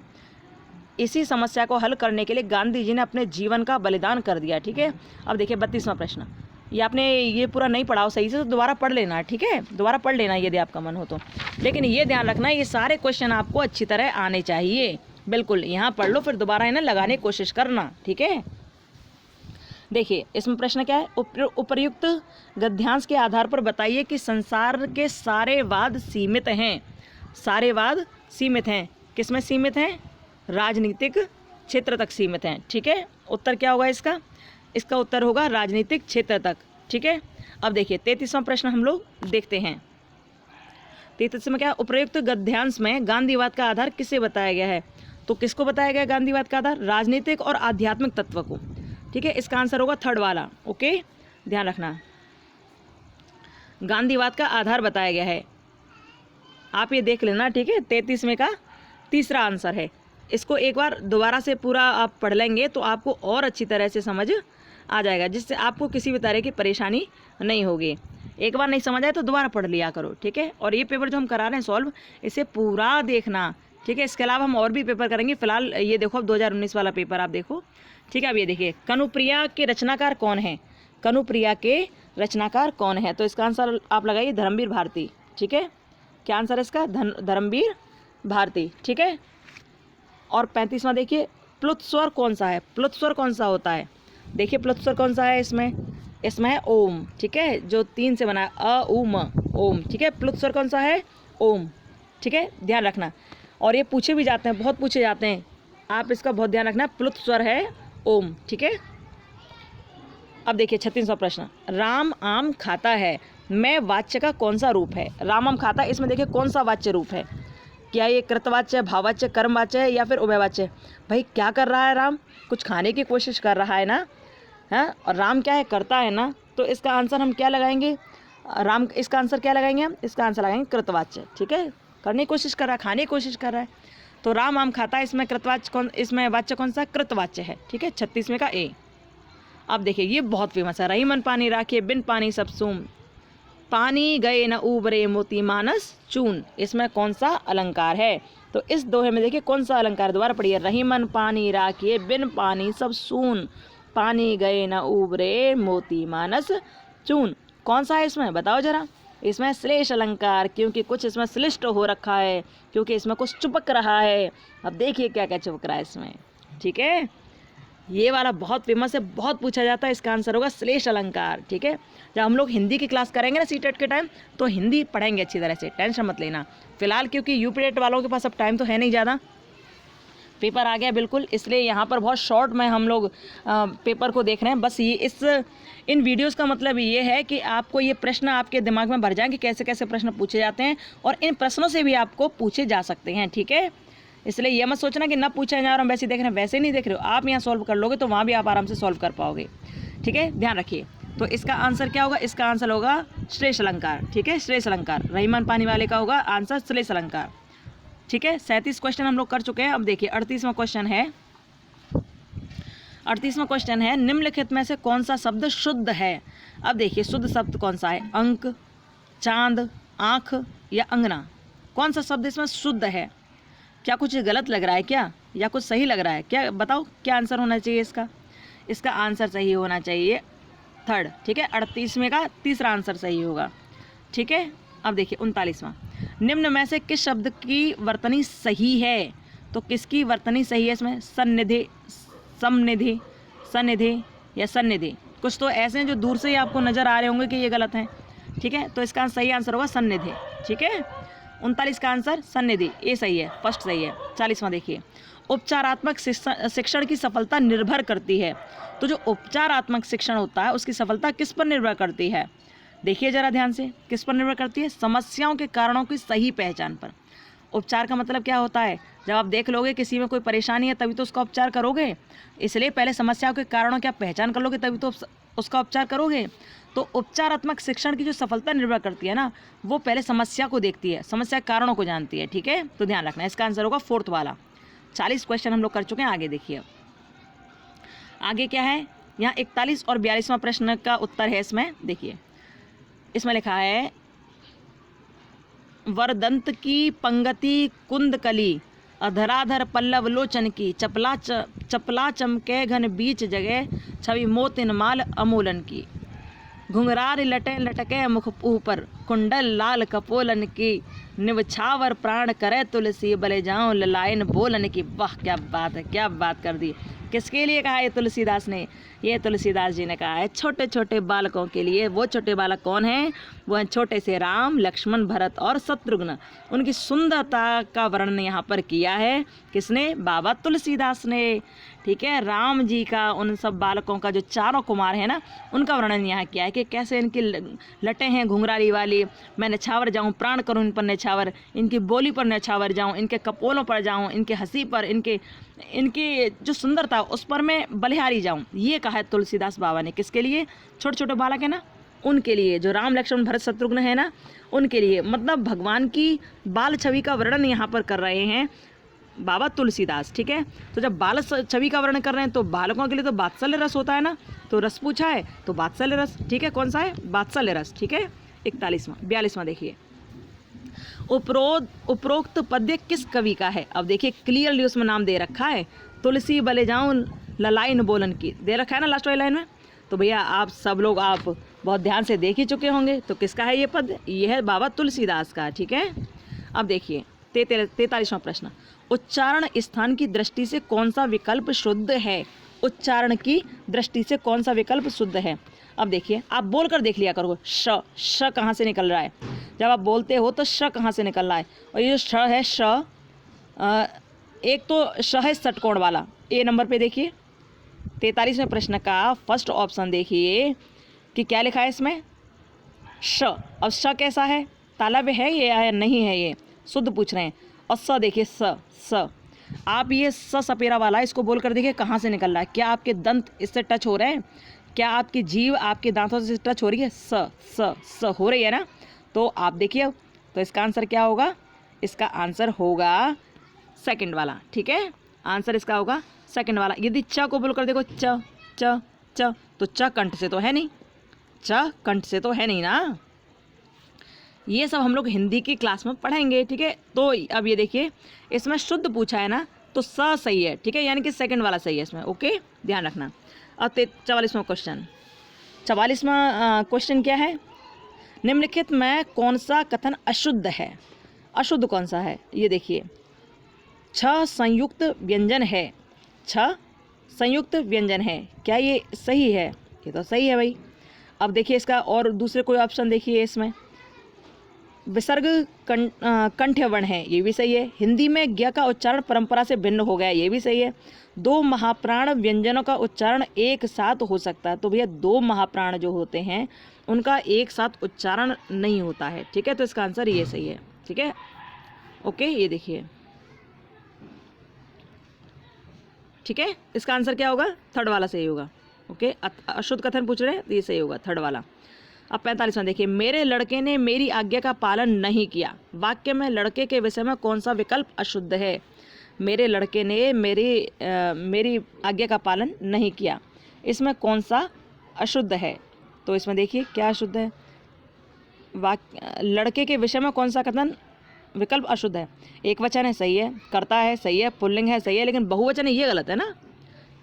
इसी समस्या को हल करने के लिए गांधी जी ने अपने जीवन का बलिदान कर दिया, ठीक है। अब देखिए 32वां प्रश्न, ये आपने ये पूरा नहीं पढ़ा हो सही से तो दोबारा पढ़ लेना, ठीक है, दोबारा पढ़ लेना यदि आपका मन हो तो। लेकिन ये ध्यान रखना ये सारे क्वेश्चन आपको अच्छी तरह आने चाहिए, बिल्कुल। यहाँ पढ़ लो फिर दोबारा इन्हें लगाने की कोशिश करना, ठीक है। देखिए इसमें प्रश्न क्या है? उपर्युक्त गद्यांश के आधार पर बताइए कि संसार के सारे वाद सीमित हैं। सारे वाद सीमित हैं, किसमें सीमित हैं? राजनीतिक क्षेत्र तक सीमित हैं, ठीक है। उत्तर क्या होगा इसका? इसका उत्तर होगा राजनीतिक क्षेत्र तक, ठीक है। अब देखिए 33वां प्रश्न हम लोग देखते हैं। 33 में क्या? उपर्युक्त गद्यांश में गांधीवाद का आधार किसे बताया गया है? तो किसको बताया गया गांधीवाद का आधार? राजनीतिक और आध्यात्मिक तत्व को, ठीक है। इसका आंसर होगा थर्ड वाला, ओके, ध्यान रखना। गांधीवाद का आधार बताया गया है, आप ये देख लेना, ठीक है। 33 में का तीसरा आंसर है। इसको एक बार दोबारा से पूरा आप पढ़ लेंगे तो आपको और अच्छी तरह से समझ आ जाएगा, जिससे आपको किसी भी तरह की परेशानी नहीं होगी। एक बार नहीं समझ आए तो दोबारा पढ़ लिया करो, ठीक है। और ये पेपर जो हम करा रहे हैं सॉल्व, इसे पूरा देखना, ठीक है। इसके अलावा हम और भी पेपर करेंगे। फिलहाल ये देखो, अब 2019 वाला पेपर आप देखो, ठीक है। अब ये देखिए, कनुप्रिया के रचनाकार कौन है? कनुप्रिया के रचनाकार कौन है? तो इसका आंसर आप लगाइए धर्मवीर भारती, ठीक है। क्या आंसर है इसका? धर्मवीर भारती, ठीक है। और 35वां देखिए, प्लुत स्वर कौन सा है? प्लुत स्वर कौन सा होता है? देखिए प्लुत स्वर कौन सा है इसमें? इसमें है ओम, ठीक है, जो 3 से बना है, अ उ म, ओम, ठीक है। प्लुत स्वर कौन सा है? ओम, ठीक है, ध्यान रखना। और ये पूछे भी जाते हैं, बहुत पूछे जाते हैं, आप इसका बहुत ध्यान रखना। प्लुत स्वर है ओम, ठीक है। अब देखिए 36वां प्रश्न, राम आम खाता है, मैं वाच्य का कौन सा रूप है? राम आम खाता है, इसमें देखिए कौन सा वाच्य रूप है? क्या ये कृतवाच्य, भाववाच्य, कर्मवाच्य है या फिर उभयवाच्य? भाई क्या कर रहा है राम? कुछ खाने की कोशिश कर रहा है ना, है। और राम क्या है? करता है ना। तो इसका आंसर हम क्या लगाएंगे? राम, इसका आंसर क्या लगाएंगे हम? इसका आंसर लगाएंगे कृतवाच्य, ठीक है। करने की कोशिश कर रहा है, खाने की कोशिश कर रहा है। तो राम आम खाता है, इसमें कृतवाच्य कौन, इसमें वाच्य कौन सा? कृतवाच्य है, ठीक है। 36 में का ए। अब देखिए ये बहुत फेमस है, रही मन पानी राखे बिन पानी सब सूम, पानी गए न उबरे मोती मानस चून। इसमें कौन सा अलंकार है? तो इस दोहे में देखिए कौन सा अलंकार, दोबारा पढ़िए, रही मन पानी राखिए बिन पानी सब सून, पानी गए न उबरे मोती मानस चून। कौन सा है इसमें? बताओ जरा। इसमें श्लेष अलंकार, क्योंकि कुछ इसमें श्लिष्ट हो रखा है, क्योंकि इसमें कुछ चिपक रहा है। अब देखिए क्या क्या चिपक रहा है इसमें, ठीक है। ये वाला बहुत फेमस है, बहुत पूछा जाता है। इसका आंसर होगा श्लेष अलंकार, ठीक है। जब हम लोग हिंदी की क्लास करेंगे ना सीटेट के टाइम, तो हिंदी पढ़ेंगे अच्छी तरह से, टेंशन मत लेना। फिलहाल क्योंकि यूपीटेट वालों के पास अब टाइम तो है नहीं ज़्यादा, पेपर आ गया बिल्कुल, इसलिए यहाँ पर बहुत शॉर्ट में हम लोग पेपर को देख रहे हैं। बस ये इन वीडियोस का मतलब ये है कि आपको ये प्रश्न आपके दिमाग में भर जाएं कि कैसे कैसे प्रश्न पूछे जाते हैं, और इन प्रश्नों से भी आपको पूछे जा सकते हैं, ठीक है। इसलिए ये मत सोचना कि ना पूछा जा रहा हम वैसे देख रहे हैं, वैसे नहीं देख रहे हो आप। यहाँ सॉल्व कर लोगे तो वहाँ भी आप आराम से सॉल्व कर पाओगे। ठीक है, ध्यान रखिए। तो इसका आंसर क्या होगा? इसका आंसर होगा श्लेष अलंकार। ठीक है, श्लेष अलंकार। रहीमन पानी वाले का होगा आंसर श्लेष अलंकार। ठीक है, 37 क्वेश्चन हम लोग कर चुके हैं। अब देखिए 38वां क्वेश्चन है। 38वां क्वेश्चन है, निम्नलिखित में से कौन सा शब्द शुद्ध है? अब देखिए शुद्ध शब्द कौन सा है? अंक, चांद, आँख या अंगना? कौन सा शब्द इसमें शुद्ध है? क्या कुछ गलत लग रहा है क्या, या कुछ सही लग रहा है क्या? बताओ क्या आंसर होना चाहिए इसका? इसका आंसर सही होना चाहिए थर्ड। ठीक है, 38वें का तीसरा आंसर सही होगा। ठीक है, अब देखिए 39वां, निम्न में से किस शब्द की वर्तनी सही है? तो किसकी वर्तनी सही है इसमें? सन्निधि, समनिधि, सन्निधि या सन्निधि? कुछ तो ऐसे हैं जो दूर से ही आपको नजर आ रहे होंगे कि ये गलत हैं। ठीक है, तो इसका सही आंसर होगा सन्निधि। ठीक है, 39 का आंसर सन्निधि, ये सही है, फर्स्ट सही है। 40वां देखिए, उपचारात्मक शिक्षण की सफलता निर्भर करती है। तो जो उपचारात्मक शिक्षण होता है उसकी सफलता किस पर निर्भर करती है? देखिए जरा ध्यान से, किस पर निर्भर करती है? समस्याओं के कारणों की सही पहचान पर। उपचार का मतलब क्या होता है? जब आप देख लोगे किसी में कोई परेशानी है तभी तो उसका उपचार करोगे, इसलिए पहले समस्याओं के कारणों की आप पहचान कर लोगे तभी तो उसका उपचार करोगे। तो उपचारात्मक शिक्षण की जो सफलता निर्भर करती है ना, वो पहले समस्या को देखती है, समस्या के कारणों को जानती है। ठीक है, तो ध्यान रखना, इसका आंसर होगा फोर्थ वाला। 40 क्वेश्चन हम लोग कर चुके हैं। आगे देखिए, आगे क्या है? यहाँ 41 और 42वां प्रश्न का उत्तर है इसमें। देखिए इसमें लिखा है, वरदंत की पंगति कुंदकली, अधराधर पल्लव लोचन की, चपला चमके घन बीच जगह, छवि मोतिन माल अमूलन की, घुंघरार लटे लटके मुख ऊपर, कुंडल लाल कपोलन की, निवछावर प्राण करे तुलसी, बले जाऊं ललायन बोलन की। वाह क्या बात है, क्या बात कर दी। किसके लिए कहा है तुलसीदास ने? ये तुलसीदास जी ने कहा है छोटे छोटे बालकों के लिए। वो छोटे बालक कौन हैं? वो हैं छोटे से राम, लक्ष्मण, भरत और शत्रुघ्न। उनकी सुंदरता का वर्णन यहाँ पर किया है किसने? बाबा तुलसीदास ने। ठीक है, राम जी का, उन सब बालकों का, जो चारों कुमार हैं ना, उनका वर्णन यहाँ किया है कि कैसे इनकी लटें हैं घुंघराली वाली, मैं नछावर जाऊँ, प्राण करूँ इन पर नछावर, इनकी बोली पर नछावर जाऊँ, इनके कपोलों पर जाऊँ, इनके हंसी पर, इनकी जो सुंदरता उस पर मैं बलिहारी जाऊँ। ये कहा है तुलसीदास बाबा ने। किसके लिए? छोटे छोटे बालक है ना, उनके लिए, जो राम, लक्ष्मण, भरत, शत्रुघ्न है ना, उनके लिए। मतलब भगवान की बाल छवि का वर्णन यहाँ पर कर रहे हैं बाबा तुलसीदास। ठीक है, तो जब बाल छवि का वर्णन कर रहे हैं तो बालकों के लिए तो वात्सल्य रस होता है ना, तो रस पूछा है तो वात्सल्य रस। ठीक है, कौन सा है? वात्सल्य रस। ठीक है, 42वां देखिए, उपरोक्त पद्य किस कवि का है? अब देखिए क्लियरली उसमें नाम दे रखा है, तुलसी बले जाऊं ललाइन बोलन की, दे रखा है ना लास्ट वाली लाइन में। तो भैया आप सब लोग आप बहुत ध्यान से देख ही चुके होंगे, तो किसका है ये पद? ये है बाबा तुलसीदास का। ठीक है, अब देखिए 43वां प्रश्न, उच्चारण स्थान की दृष्टि से कौन सा विकल्प शुद्ध है? उच्चारण की दृष्टि से कौन सा विकल्प शुद्ध है? अब देखिए आप बोल कर देख लिया करो, श कहाँ से निकल रहा है। जब आप बोलते हो तो श कहाँ से निकल रहा है, और ये जो श है, एक तो श है षटकोण वाला। ए नंबर पे देखिए 43वें प्रश्न का फर्स्ट ऑप्शन देखिए कि क्या लिखा है इसमें, श। अब श कैसा है? तालव्य है ये या नहीं है? ये शुद्ध पूछ रहे हैं। और स देखिए, स आप ये स सपेरा वाला, इसको बोल कर देखिए कहाँ से निकल रहा है। क्या आपके दंत इससे टच हो रहे हैं? क्या आपकी जीभ आपके दांतों से टच हो रही है? स हो रही है ना। तो आप देखिए, तो इसका आंसर क्या होगा? इसका आंसर होगा सेकंड वाला। ठीक है, आंसर इसका होगा सेकंड वाला। यदि च को बोलकर देखो, च च च, तो च कंठ से तो है नहीं, च कंठ से तो है नहीं ना। ये सब हम लोग हिंदी की क्लास में पढ़ेंगे। ठीक है, तो अब ये देखिए इसमें शुद्ध पूछा है ना, तो स सही है। ठीक है, यानी कि सेकंड वाला सही है इसमें। ओके, ध्यान रखना। अब 44वां क्वेश्चन, 44वां क्वेश्चन क्या है? निम्नलिखित में कौन सा कथन अशुद्ध है? अशुद्ध कौन सा है? ये देखिए, छ संयुक्त व्यंजन है, छ संयुक्त व्यंजन है, क्या ये सही है? ये तो सही है भाई। अब देखिए इसका और दूसरे कोई ऑप्शन देखिए, इसमें विसर्ग कंठ्य वर्ण है, ये भी सही है। हिंदी में ज्ञ का उच्चारण परंपरा से भिन्न हो गया, ये भी सही है। दो महाप्राण व्यंजनों का उच्चारण एक साथ हो सकता है, तो भैया दो महाप्राण जो होते हैं उनका एक साथ उच्चारण नहीं होता है। ठीक है, तो इसका आंसर ये सही है। ठीक है, ओके, ये देखिए। ठीक है, इसका आंसर क्या होगा? थर्ड वाला सही होगा। ओके, अशुद्ध कथन पूछ रहे हैं तो ये सही होगा, थर्ड वाला। अब 45वां देखिए, मेरे लड़के ने मेरी आज्ञा का पालन नहीं किया। वाक्य में लड़के के विषय में कौन सा विकल्प अशुद्ध है? मेरे लड़के ने मेरी आज्ञा का पालन नहीं किया, इसमें कौन सा अशुद्ध है? तो इसमें देखिए क्या अशुद्ध है, लड़के के विषय में कौन सा कथन विकल्प अशुद्ध है? एक वचन है, सही है, कर्ता है, सही है, पुल्लिंग है, सही है, लेकिन बहुवचन है, ये गलत है ना।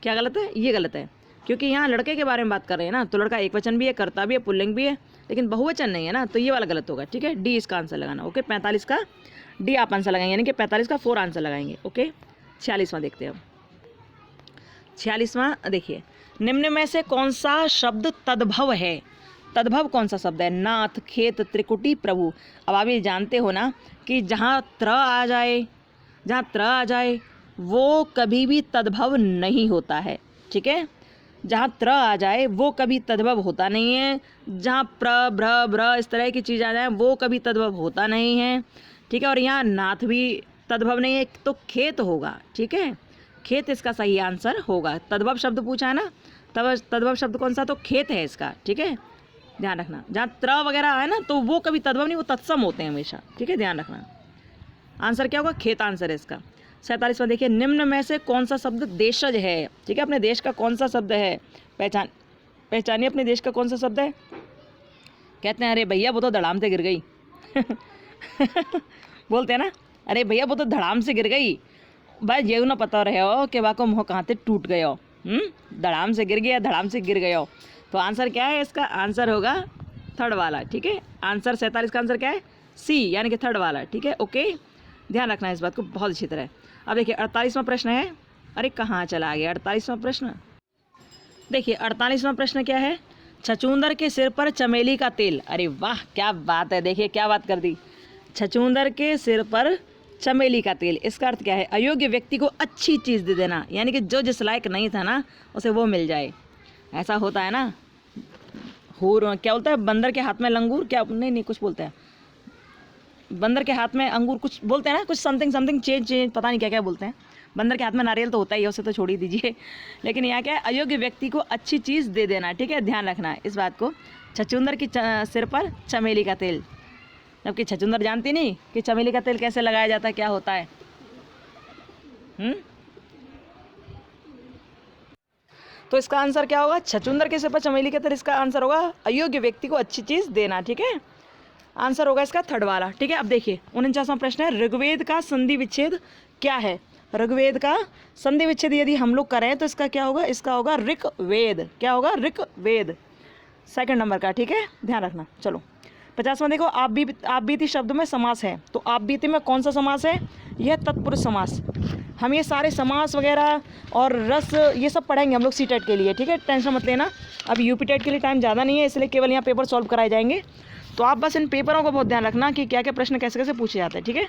क्या गलत है? ये गलत है, क्योंकि यहाँ लड़के के बारे में बात कर रहे हैं ना, तो लड़का एक वचन भी है, कर्ता भी है, पुल्लिंग भी है, लेकिन बहुवचन नहीं है ना, तो ये वाला गलत होगा। ठीक है, डी इसका आंसर लगाना। ओके, 45 का डी आप आंसर लगाएंगे, यानी कि 45 का 4 आंसर लगाएंगे। ओके, 46वां देखते हैं। 46वां देखिए, निम्न में से कौन सा शब्द तद्भव है? तद्भव कौन सा शब्द है? नाथ, खेत, त्रिकुटी, प्रभु। अब आप ये जानते हो ना कि जहाँ त्र आ जाए वो कभी भी तद्भव नहीं होता है। ठीक है, जहाँ त्र आ जाए वो कभी तद्भव होता नहीं है। जहाँ प्र, भ्र, ब्र इस तरह की चीज़ आ जाए वो कभी तद्भव होता नहीं है। ठीक है, और यहाँ नाथ भी तद्भव नहीं है, तो खेत होगा। ठीक है, खेत इसका सही आंसर होगा। तद्भव शब्द पूछा है ना, तब तद्भव शब्द कौन सा? तो खेत है इसका। ठीक है, ध्यान रखना, जहाँ त्र वगैरह है ना तो वो कभी तद्भव नहीं, वो तत्सम होते हैं हमेशा। ठीक है, ध्यान रखना, आंसर क्या होगा? खेत आंसर है इसका। 47वां देखिए, निम्न में से कौन सा शब्द देशज है? ठीक है, अपने देश का कौन सा शब्द है? पहचानिए अपने देश का कौन सा शब्द है? कहते हैं अरे भैया वो तो धड़ाम से गिर गई बोलते हैं ना, अरे भैया वो तो धड़ाम से गिर गई। भाई ये ना पता रहे हो कि वाको मुँह कहाँ से टूट गए हो, धड़ाम से गिर गया, धड़ाम से गिर गए हो। तो आंसर क्या है इसका? आंसर होगा थर्ड वाला। ठीक है, आंसर 47 का आंसर क्या है? सी, यानी कि थर्ड वाला। ठीक है, ओके, ध्यान रखना है इस बात को बहुत अच्छी तरह। अब देखिए 48वां प्रश्न है, अरे कहाँ चला गया 48वां प्रश्न? देखिए 48वां प्रश्न क्या है? छछूंदर के सिर पर चमेली का तेल। अरे वाह क्या बात है, देखिए क्या बात कर दी, छछूंदर के सिर पर चमेली का तेल। इसका अर्थ क्या है? अयोग्य व्यक्ति को अच्छी चीज़ दे देना, यानी कि जो जिस लायक नहीं था ना उसे वो मिल जाए। ऐसा होता है ना, क्या बोलता है, बंदर के हाथ में लंगूर, क्या नहीं कुछ बोलते हैं, बंदर के हाथ में अंगूर कुछ बोलते हैं ना, कुछ समथिंग चेंज पता नहीं क्या क्या बोलते हैं। बंदर के हाथ में नारियल तो होता ही है, उसे तो छोड़ ही दीजिए, लेकिन यहाँ क्या है? अयोग्य व्यक्ति को अच्छी चीज़ दे देना। ठीक है, ध्यान रखना है इस बात को। छछूंदर की सिर पर चमेली का तेल, जबकि छछूंदर जानती नहीं कि चमेली का तेल कैसे लगाया जाता है, क्या होता है। तो इसका आंसर क्या होगा? छछूंदर के सिर पर चमेली का तेल, इसका आंसर होगा अयोग्य व्यक्ति को अच्छी चीज़ देना। ठीक है, आंसर होगा इसका थर्ड वाला। ठीक है, अब देखिए 49वां प्रश्न है, ऋग्वेद का संधि विच्छेद क्या है? ऋग्वेद का संधि विच्छेद यदि हम लोग करें तो इसका क्या होगा? इसका होगा ऋग्वेद। क्या होगा? ऋग्वेद, सेकंड नंबर का। ठीक है, ध्यान रखना। चलो 50वां देखो, आप बीती शब्द में समास है, तो आप बीती में कौन सा समास है? यह तत्पुरुष समास। हम ये सारे समास वगैरह और रस ये सब पढ़ेंगे हम लोग सीटेट के लिए। ठीक है, टेंशन मत लेना, अब यूपी टेट के लिए टाइम ज़्यादा नहीं है, इसलिए केवल यहाँ पेपर सॉल्व कराए जाएंगे। तो आप बस इन पेपरों को बहुत ध्यान रखना कि क्या क्या प्रश्न कैसे कैसे पूछे जाते हैं। ठीक है,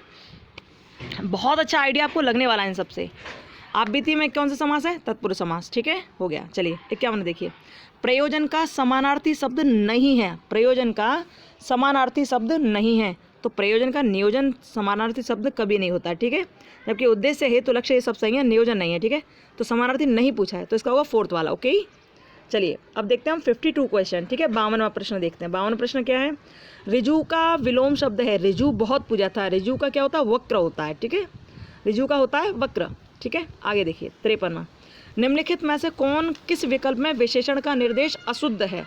बहुत अच्छा आइडिया आपको लगने वाला है इन सबसे। आप बीती में कौन सा समास है? तत्पुरुष समास। ठीक है, हो गया। चलिए 51 देखिए, प्रयोजन का समानार्थी शब्द नहीं है। प्रयोजन का समानार्थी शब्द नहीं है, तो प्रयोजन का नियोजन समानार्थी शब्द कभी नहीं होता। ठीक है, जबकि उद्देश्य, हेतु, लक्ष्य ये सब सही है, नियोजन नहीं है। ठीक है, तो समानार्थी नहीं पूछा है, तो इसका होगा फोर्थ वाला। ओके, चलिए अब देखते हैं हम 52 क्वेश्चन। ठीक है, 52वां प्रश्न देखते हैं। 52वां प्रश्न क्या है? ऋजु का विलोम शब्द है। ऋजु बहुत पूछा था, ऋजु का क्या होता है? वक्र होता है। ठीक है, ऋजु का होता है वक्र। ठीक है, आगे देखिए 53वां, निम्नलिखित में से कौन किस विकल्प में विशेषण का निर्देश अशुद्ध है?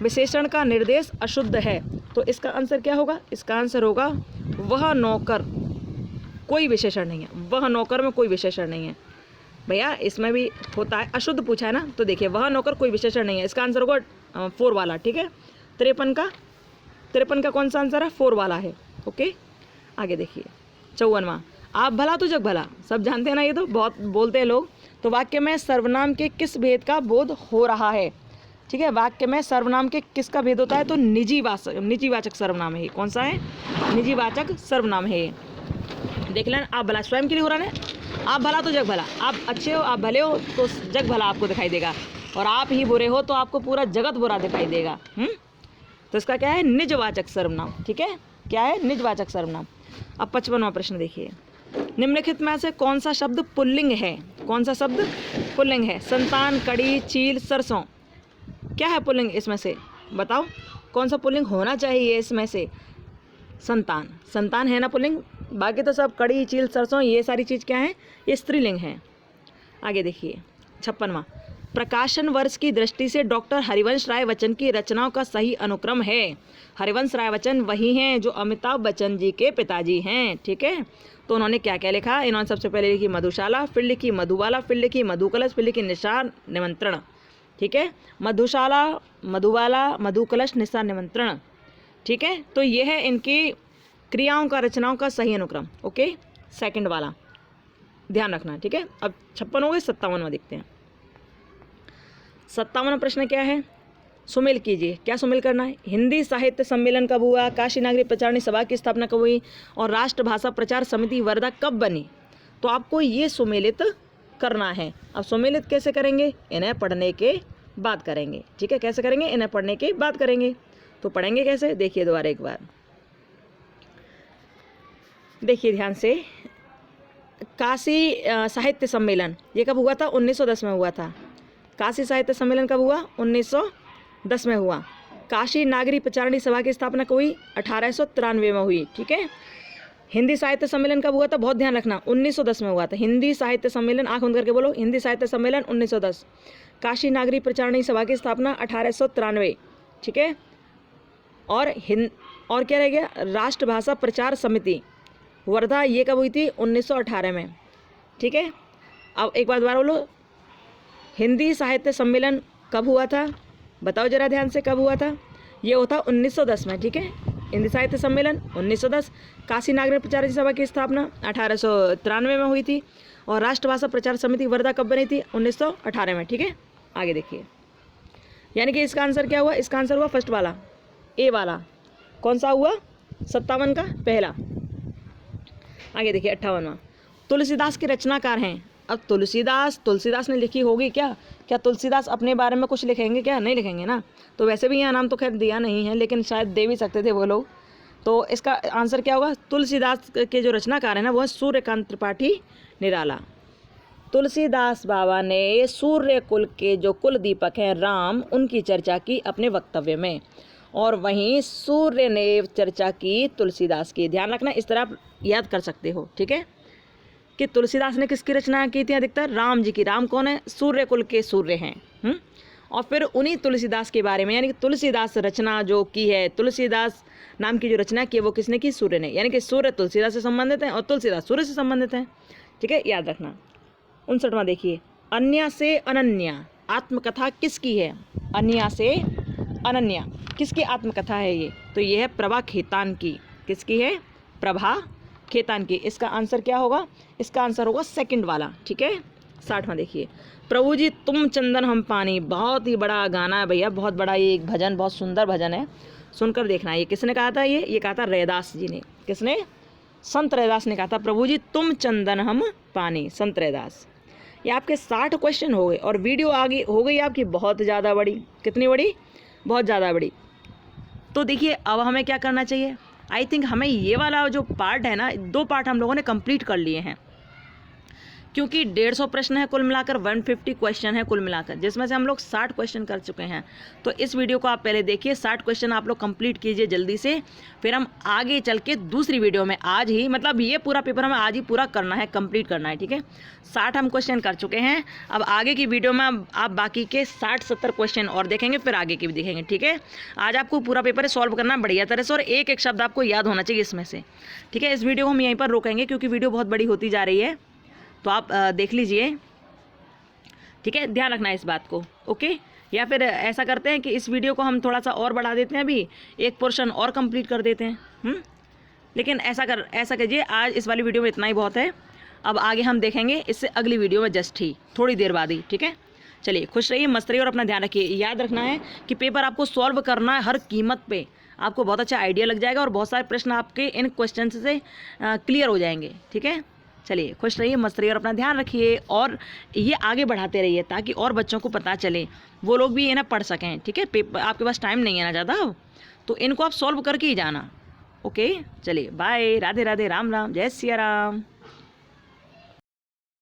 विशेषण का निर्देश अशुद्ध है, तो इसका आंसर क्या होगा? इसका आंसर होगा वह नौकर। कोई विशेषण नहीं है, वह नौकर में कोई विशेषण नहीं है। भैया इसमें भी होता है, अशुद्ध पूछा है ना, तो देखिए वह नौकर कोई विशेषण नहीं है, इसका आंसर होगा 4 वाला। ठीक है, 53 का कौन सा आंसर है? 4 वाला है। ओके, आगे देखिए 54वां, आप भला तो जग भला, सब जानते हैं ना, ये तो बहुत बोलते हैं लोग। तो वाक्य में सर्वनाम के किस भेद का बोध हो रहा है? ठीक है, वाक्य में सर्वनाम के किसका भेद होता है? तो निजीवाचक सर्वनाम है। कौन सा है? निजीवाचक सर्वनाम है। देख लेना, आप भला स्वयं के लिए हो रहा है, आप भला तो जग भला, आप अच्छे हो, आप भले हो तो जग भला आपको दिखाई देगा, और आप ही बुरे हो तो आपको पूरा जगत बुरा दिखाई देगा। तो इसका क्या है? निजवाचक सर्वनाम। ठीक है, क्या है? निजवाचक सर्वनाम। अब 55वां प्रश्न देखिए, निम्नलिखित में से कौन सा शब्द पुल्लिंग है? कौन सा शब्द पुल्लिंग है? संतान, कड़ी, चील, सरसों, क्या है पुल्लिंग इसमें से? बताओ कौन सा पुल्लिंग होना चाहिए इसमें से? संतान, संतान है ना पुल्लिंग, बाकी तो सब कड़ी, चील, सरसों ये सारी चीज़ क्या है? ये स्त्रीलिंग है। आगे देखिए 56वां, प्रकाशन वर्ष की दृष्टि से डॉक्टर हरिवंश राय बच्चन की रचनाओं का सही अनुक्रम है। हरिवंश राय बच्चन वही हैं जो अमिताभ बच्चन जी के पिताजी हैं, ठीक है। तो उन्होंने क्या क्या लिखा? इन्होंने सबसे पहले लिखी मधुशाला, फिर लिखी मधुबाला, फिर लिखी मधुकलश, फिर लिखी निशान निमंत्रण, ठीक है। मधुशाला, मधुबाला, मधुकलश, निशान निमंत्रण, ठीक है। तो ये है इनकी क्रियाओं का, रचनाओं का सही अनुक्रम। ओके, सेकंड वाला ध्यान रखना, ठीक है। अब 56 हो गए, 57वां देखते हैं। 57वां प्रश्न क्या है? सुमेल कीजिए। क्या सुमेल करना है? हिंदी साहित्य सम्मेलन कब हुआ? काशी नागरिक प्रचारणी सभा की स्थापना कब हुई? और राष्ट्रभाषा प्रचार समिति वर्धा कब बनी? तो आपको ये सुमेलित करना है। अब सुमेलित कैसे करेंगे? इन्हें पढ़ने के बाद करेंगे, ठीक है। कैसे करेंगे? इन्हें पढ़ने के बाद करेंगे। तो पढ़ेंगे कैसे? देखिए दोबारा एक बार, देखिए ध्यान से। काशी साहित्य सम्मेलन ये कब हुआ था? 1910 में हुआ था। काशी साहित्य सम्मेलन कब हुआ? 1910 में हुआ। काशी नागरिक प्रचारणी सभा की स्थापना कब हुई? 1893 में हुई, ठीक है। हिंदी साहित्य सम्मेलन कब हुआ था? बहुत ध्यान रखना, 1910 में हुआ था। हिंदी साहित्य सम्मेलन, आंख बंद करके बोलो, हिंदी साहित्य सम्मेलन 1910। काशी नागरिक प्रचारणी सभा की स्थापना 1893, ठीक है। और क्या रह गया? राष्ट्रभाषा प्रचार समिति वर्धा ये कब हुई थी? 1918 में, ठीक है। अब एक बार दोबारा बोलो, हिंदी साहित्य सम्मेलन कब हुआ था? बताओ जरा ध्यान से, कब हुआ था? ये होता 1910 में, ठीक है। हिंदी साहित्य सम्मेलन 1910, काशी नागरिक प्रचार सभा की स्थापना 1893 में हुई थी, और राष्ट्रभाषा प्रचार समिति वर्धा कब बनी थी? 1918 में, ठीक है। आगे देखिए, यानी कि इसका आंसर क्या हुआ? इसका आंसर हुआ फर्स्ट वाला, ए वाला। कौन सा हुआ? 57 का पहला। आगे देखिए 58वां, तुलसीदास के रचनाकार हैं। अब तुलसीदास ने लिखी होगी क्या तुलसीदास अपने बारे में कुछ लिखेंगे क्या? नहीं लिखेंगे ना। तो वैसे भी यहाँ नाम तो खैर दिया नहीं है, लेकिन शायद दे भी सकते थे वो लोग। तो इसका आंसर क्या होगा? तुलसीदास के जो रचनाकार है ना, वो है सूर्यकांत त्रिपाठी निराला। तुलसीदास बाबा ने सूर्य कुल के जो कुल दीपक हैं राम, उनकी चर्चा की अपने वक्तव्य में, और वहीं सूर्य ने चर्चा की तुलसीदास की। ध्यान रखना, इस तरह आप याद कर सकते हो, ठीक है, कि तुलसीदास ने किसकी रचना की थी? अधिकतर राम जी की। राम कौन है? सूर्य कुल के सूर्य हैं। और फिर उन्हीं तुलसीदास के बारे में, यानी कि तुलसीदास रचना जो की है, तुलसीदास नाम की जो रचना की है वो किसने की? सूर्य ने। यानी कि सूर्य तुलसीदास से संबंधित है और तुलसीदास सूर्य से संबंधित है, ठीक है, याद रखना। 59वां देखिए, अन्या से अनन्या आत्मकथा किसकी है? अन्या से अनन्या किसकी आत्मकथा है ये? तो ये है प्रभा खेतान की। किसकी है? प्रभा खेतान की। इसका आंसर क्या होगा? इसका आंसर होगा सेकंड वाला, ठीक है। 60वां देखिए, प्रभु जी तुम चंदन हम पानी, बहुत ही बड़ा गाना है भैया, बहुत बड़ा ये एक भजन, बहुत सुंदर भजन है, सुनकर देखना। ये किसने कहा था? ये कहा था रैदास जी ने। किसने? संत रैदास ने कहा था, प्रभु जी तुम चंदन हम पानी, संत रैदास। ये आपके 60 क्वेश्चन हो गए और वीडियो आगे हो गई आपकी बहुत ज़्यादा बड़ी। कितनी बड़ी? बहुत ज़्यादा बड़ी। तो देखिए अब हमें क्या करना चाहिए? आई थिंक हमें ये वाला जो पार्ट है ना, 2 पार्ट हम लोगों ने कंप्लीट कर लिए हैं, क्योंकि 150 प्रश्न है कुल मिलाकर, 150 क्वेश्चन है कुल मिलाकर, जिसमें से हम लोग 60 क्वेश्चन कर चुके हैं। तो इस वीडियो को आप पहले देखिए, 60 क्वेश्चन आप लोग कंप्लीट कीजिए जल्दी से, फिर हम आगे चल के दूसरी वीडियो में आज ही, मतलब ये पूरा पेपर हमें आज ही पूरा करना है, कंप्लीट करना है, ठीक है। 60 हम क्वेश्चन कर चुके हैं, अब आगे की वीडियो में आप बाकी के 60-70 क्वेश्चन और देखेंगे, फिर आगे की भी देखेंगे, ठीक है। आज आपको पूरा पेपर सॉल्व करना है बढ़िया तरह से, और एक एक शब्द आपको याद होना चाहिए इसमें से, ठीक है। इस वीडियो को हम यहीं पर रोकेंगे क्योंकि वीडियो बहुत बड़ी होती जा रही है, तो आप देख लीजिए, ठीक है, ध्यान रखना इस बात को, ओके। या फिर ऐसा करते हैं कि इस वीडियो को हम थोड़ा सा और बढ़ा देते हैं, अभी एक पोर्शन और कंप्लीट कर देते हैं, लेकिन ऐसा कीजिए, आज इस वाली वीडियो में इतना ही बहुत है। अब आगे हम देखेंगे इससे अगली वीडियो में जस्ट ही थोड़ी देर बाद ही, ठीक है। चलिए खुश रहिए, मस्त रहिए और अपना ध्यान रखिए। याद रखना है कि पेपर आपको सॉल्व करना है हर कीमत पे, आपको बहुत अच्छा आइडिया लग जाएगा और बहुत सारे प्रश्न आपके इन क्वेश्चन से क्लियर हो जाएंगे, ठीक है। चलिए खुश रहिए, मस्त रहिए और अपना ध्यान रखिए, और ये आगे बढ़ाते रहिए ताकि और बच्चों को पता चले, वो लोग भी इन्हें पढ़ सकें, ठीक है। पेपर आपके पास टाइम नहीं है ना ज़्यादा, तो इनको आप सॉल्व करके ही जाना, ओके। चलिए बाय, राधे राधे, राम राम, जय सिया राम।